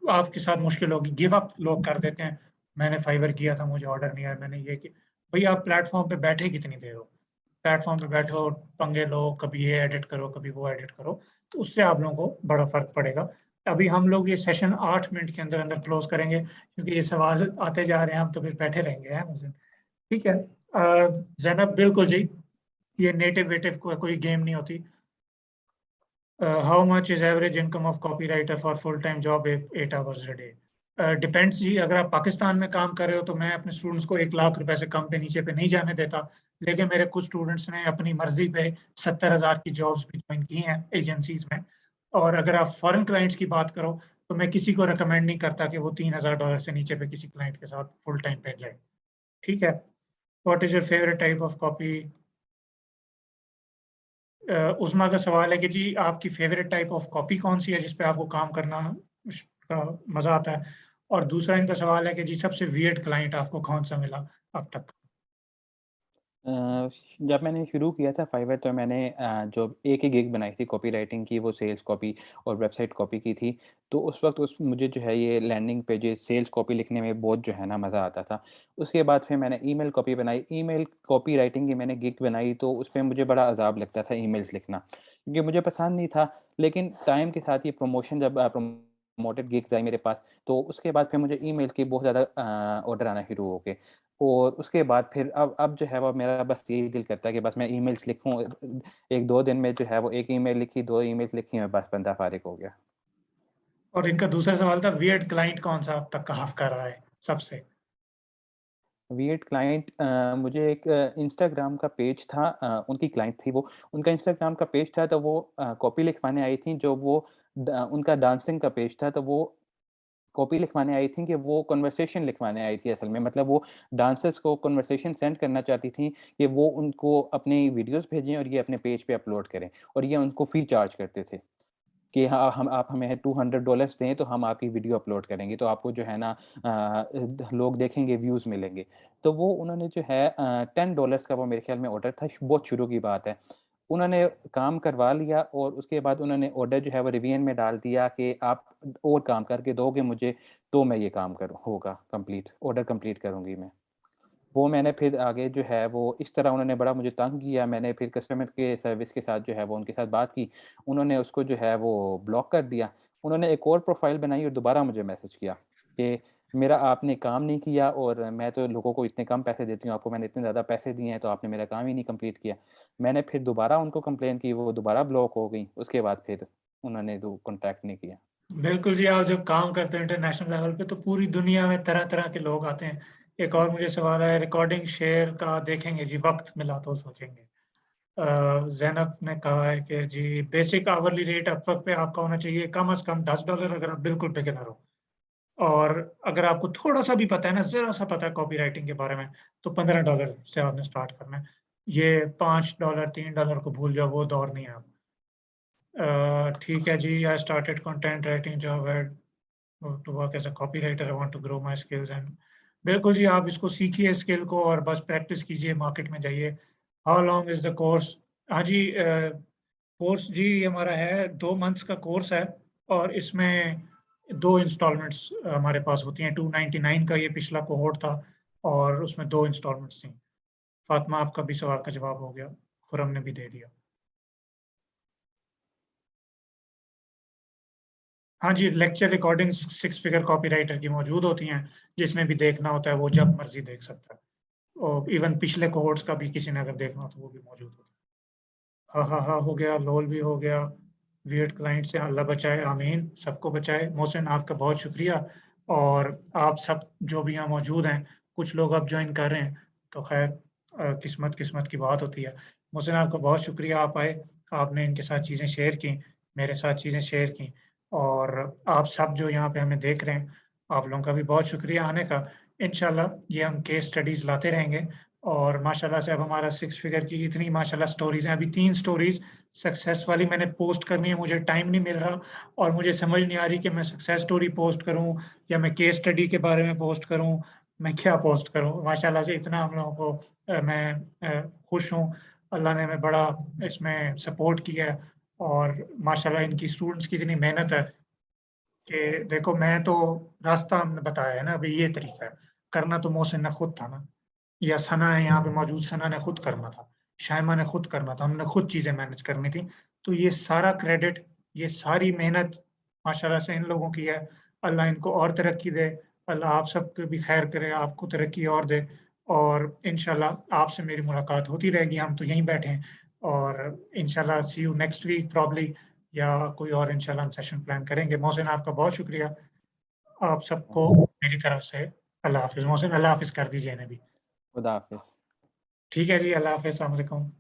आपके साथ मुश्किल होगी। गिव अप लोग कर देते हैं। मैंने फाइवर किया था, मुझे ऑर्डर नहीं आया, मैंने ये किया। भई आप प्लेटफ़ॉर्म पे बैठे कितनी देर हो? प्लेटफ़ॉर्म पे बैठो, पंगे लो, कभी ये एडिट करो, कभी वो एडिट करो, तो उससे आप लोगों को बड़ा फ़र्क पड़ेगा। अभी हम लोग ये सेशन 8 मिनट के अंदर-अंदर क्लोज़ करेंगे, क्योंकि ये सवाल आते जा रहे हैं, हम तो फिर बैठे रहेंगे, हैं उस दिन। ठीक है। ज़ैनब बिल्कुल जी, ये नेटिव-वेटिव कोई गेम नहीं होती। How much is average income of copywriter for full time job 8 hours a day? Depends जी, अगर आप पाकिस्तान में काम कर रहे हो तो मैं अपने स्टूडेंट्स को 1 लाख रुपए से कम पे नीचे पे नहीं जाने देता। लेकिन मेरे कुछ स्टूडेंट्स ने अपनी मर्ज़ी पे 70,000 की जॉब्स भी जॉइन की हैं एजेंसीज़ में। और अगर आप फॉरेन क्लाइंट्स की बात करो, तो मैं किसी को रिकमेंड नहीं करता कि वो $3000 से नीचे पे किसी क्लाइंट के साथ फुल टाइम पे जाए। ठीक है? What is your favourite type of copy? Usma का सवाल है कि जी आपकी फ़ेवरेट टाइप ऑफ कॉपी कौन-सी है जिस पे आपको काम करना श का मज़ा आता है? और दूसरा इनका सवाल है कि जी सबसे वियर्ड क्लाइंट आपको कौन-सा मिला अब तक? अ, जब मैंने शुरू किया था फाइवर, तो मैंने जो एक ही गिग बनाई थी कॉपीराइटिंग की, वो सेल्स कॉपी और वेबसाइट कॉपी की थी। तो उस वक़्त उस मुझे जो है ये लैंडिंग पेजेज़, सेल्स कॉपी लिखने में बहुत जो है ना मज़ा आता था। उसके बाद फिर मैंने ईमेल कॉपी बनाई, ईमेल कॉपी राइटिंग की मैंने गिग बनाई, तो उसपे मुझे बड़ा अज़ाब लगता था ईमेल्स लिखना, क्योंकि मुझे पसंद नहीं था। लेकिन टाइम के साथ ये प्रमोशन जब प्रमोटेड गिग्स आई मेरे पास, तो उसके बाद फिर मुझे ईमेल के बहुत ज़्यादा ऑर्डर आना शुरू हो गए। और उसके बाद फिर अब जो है वो मेरा बस यही दिल करता है कि बस मैं ईमेल्स लिखूँ। 1-2 दिन में जो है वो 1 ईमेल लिखी, 2 ईमेल्स लिखी, मैं बस बंदा फ़ारिग हो गया। और इनका दूसरा सवाल था वियर्ड क्लाइंट कौन-सा अब तक आपका रहा है सबसे? वियर्ड क्लाइंट, मुझे एक इंस्टाग्राम का पेज था, उनकी क्लाइंट थी वो। उनका इंस्टाग्राम का पेज था, तो वो कॉपी लिखवाने आई थी, जो वो उनका डांसिंग का पेज था, तो वो कॉपी लिखवाने आई थी कि वो कन्वर्सेशन लिखवाने आई थी असल में। मतलब वो डांसर्स को कन्वर्सेशन सेंड करना चाहती थी कि वो उनको अपनी वीडियोज़ भेजें और ये अपने पेज पे अपलोड करें, और ये उनको फ़ी चार्ज करते थे। कि हाँ, हम आप हमें $200 दें तो हम आपकी वीडियो अपलोड करेंगे, तो आपको जो है ना लोग देखेंगे, व्यूज़ मिलेंगे। तो वो उन्होंने जो है $10 का वो मेरे ख़्याल में ऑर्डर था, बहुत शुरू की बात है। उन्होंने काम करवा लिया और उसके बाद उन्होंने ऑर्डर जो है वो रिवीजन में डाल दिया कि आप और काम करके दोगे मुझे, तो मैं ये काम करूँ होगा कंप्लीट, ऑर्डर कंप्लीट करूँगी मैं। वो मैंने फिर आगे जो है वो इस तरह उन्होंने बड़ा मुझे तंग किया, मैंने फिर कस्टमर के सर्विस के साथ जो है वो उनके साथ बात की, उन्होंने उसको जो है वो ब्लॉक कर दिया। उन्होंने एक और प्रोफ़ाइल बनाई और दोबारा मुझे मैसेज किया कि मेरा आपने काम नहीं किया और मैं तो लोगों को इतने कम पैसे देती हूँ, आपको मैंने इतने ज़्यादा पैसे दिए हैं, तो आपने मेरा काम ही नहीं कंप्लीट किया। मैंने फिर दोबारा उनको कंप्लेन की, वो दोबारा ब्लॉक हो गई, उसके बाद फिर उन्होंने दो कॉन्टैक्ट नहीं किया। बिल्कुल जी, आप जब काम करते हैं इंटरनेशनल लेवल पे तो पूरी दुनिया में तरह-तरह के लोग आते हैं। एक और मुझे सवाल है रिकॉर्डिंग शेयर का देखेंगे जी, वक़्त मिला तो सोचेंगे। ज़ैनब ने कहा है कि जी बेसिक आवरली रेट अपवर्क पे आपका होना चाहिए कम से कम $10 अगर आप बिल्कुल बिगिनर हो। और अगर आपको थोड़ा-सा भी पता है ना, ज़रा-सा पता है कॉपीराइटिंग के बारे में, तो $15 से आपने स्टार्ट करना है। ये $5, $3 को भूल जाओ, वो दौर नहीं है अब। ठीक है जी, I started content writing job at to work as a copywriter, I want to grow my skills and बिल्कुल जी, आप इसको सीखिए स्किल को और बस प्रैक्टिस कीजिए, मार्केट में जाइए। How long is the course? हाँ जी, कोर्स जी ये हमारा है 2 मंथ्स का कोर्स है और इसमें 2 इंस्टॉलमेंट्स हमारे पास होती हैं। 299 का ये पिछला कोहॉर्ट था और उसमें 2 इंस्टॉलमेंट्स थी। फातिमा आपका भी सवाल का जवाब हो गया, खुरम ने भी दे दिया। हाँ जी, लेक्चर रिकॉर्डिंग्स 6 फिगर कॉपीराइटर की मौजूद होती हैं, जिसने भी देखना होता है वो जब मर्ज़ी देख सकता है। और इवन पिछले कोहॉर्ट्स का भी किसी ने अगर देखना हो तो वो भी मौजूद होता है। हा, हा, हा हो गया, लोल भी हो गया, वियर्ड क्लाइंट से अल्लाह बचाए, आमीन, सबको बचाए। मोहसिन आपका बहुत शुक्रिया और आप सब जो भी यहाँ मौजूद हैं, कुछ लोग अब जॉइन कर रहे हैं, तो ख़ैर किस्मत की बात होती है। मोहसिन आपका बहुत शुक्रिया आप आए, आपने इनके साथ चीज़ें शेयर की, मेरे साथ चीज़ें शेयर की और आप सब जो यहाँ पे हमें देख रहे हैं, आप लोगों का भी बहुत शुक्रिया आने का। इंशाल्लाह ये हम केस स्टडीज़ लाते रहेंगे और माशाल्लाह से अब हमारा 6 फिगर की इतनी माशाल्लाह स्टोरीज़ हैं, अभी 3 स्टोरीज़ सक्सेस वाली मैंने पोस्ट करनी है, मुझे टाइम नहीं मिल रहा और मुझे समझ नहीं आ रही कि मैं सक्सेस स्टोरी पोस्ट करूँ या मैं केस स्टडी के बारे में पोस्ट करूँ, मैं क्या पोस्ट करूँ? माशाल्लाह से इतना हम लोगों को मैं खुश हूँ, अल्लाह ने हमें बड़ा इसमें सपोर्ट किया है और माशाल्लाह इनकी स्टूडेंट्स की इतनी मेहनत है कि देखो मैं तो रास्ता हमने बताया है ना, अभी ये तरीका है, करना तो मोहसिन ने खुद था ना। या सना है यहाँ पे मौजूद, सना ने खुद करना था, शाइमा ने खुद करना था, हमने खुद चीज़ें मैनेज करनी थी। तो ये सारा क्रेडिट, ये सारी मेहनत माशाल्लाह से इन लोगों की है। अल्लाह इनको और तरक्की दे, अल्लाह आप सबको भी खैर करे, आपको तरक्की और दे और इंशाल्लाह आपसे मेरी मुलाकात होती रहेगी, हम तो यहीं बैठे हैं और इंशाल्लाह सी यू नेक्स्ट वीक प्रॉब्ली या कोई और इंशाल्लाह हम सेशन प्लान करेंगे। मोहसिन आपका बहुत शुक्रिया, आप सबको मेरी तरफ से अल्लाह हाफ़िज़। मोहसिन अल्लाह हाफ़िज़ कर दीजिए इन्हें भी। खुदा हाफ़िज़। ठीक है जी, अल्लाह हाफ़िज़, अस्सलाम वालेकुम।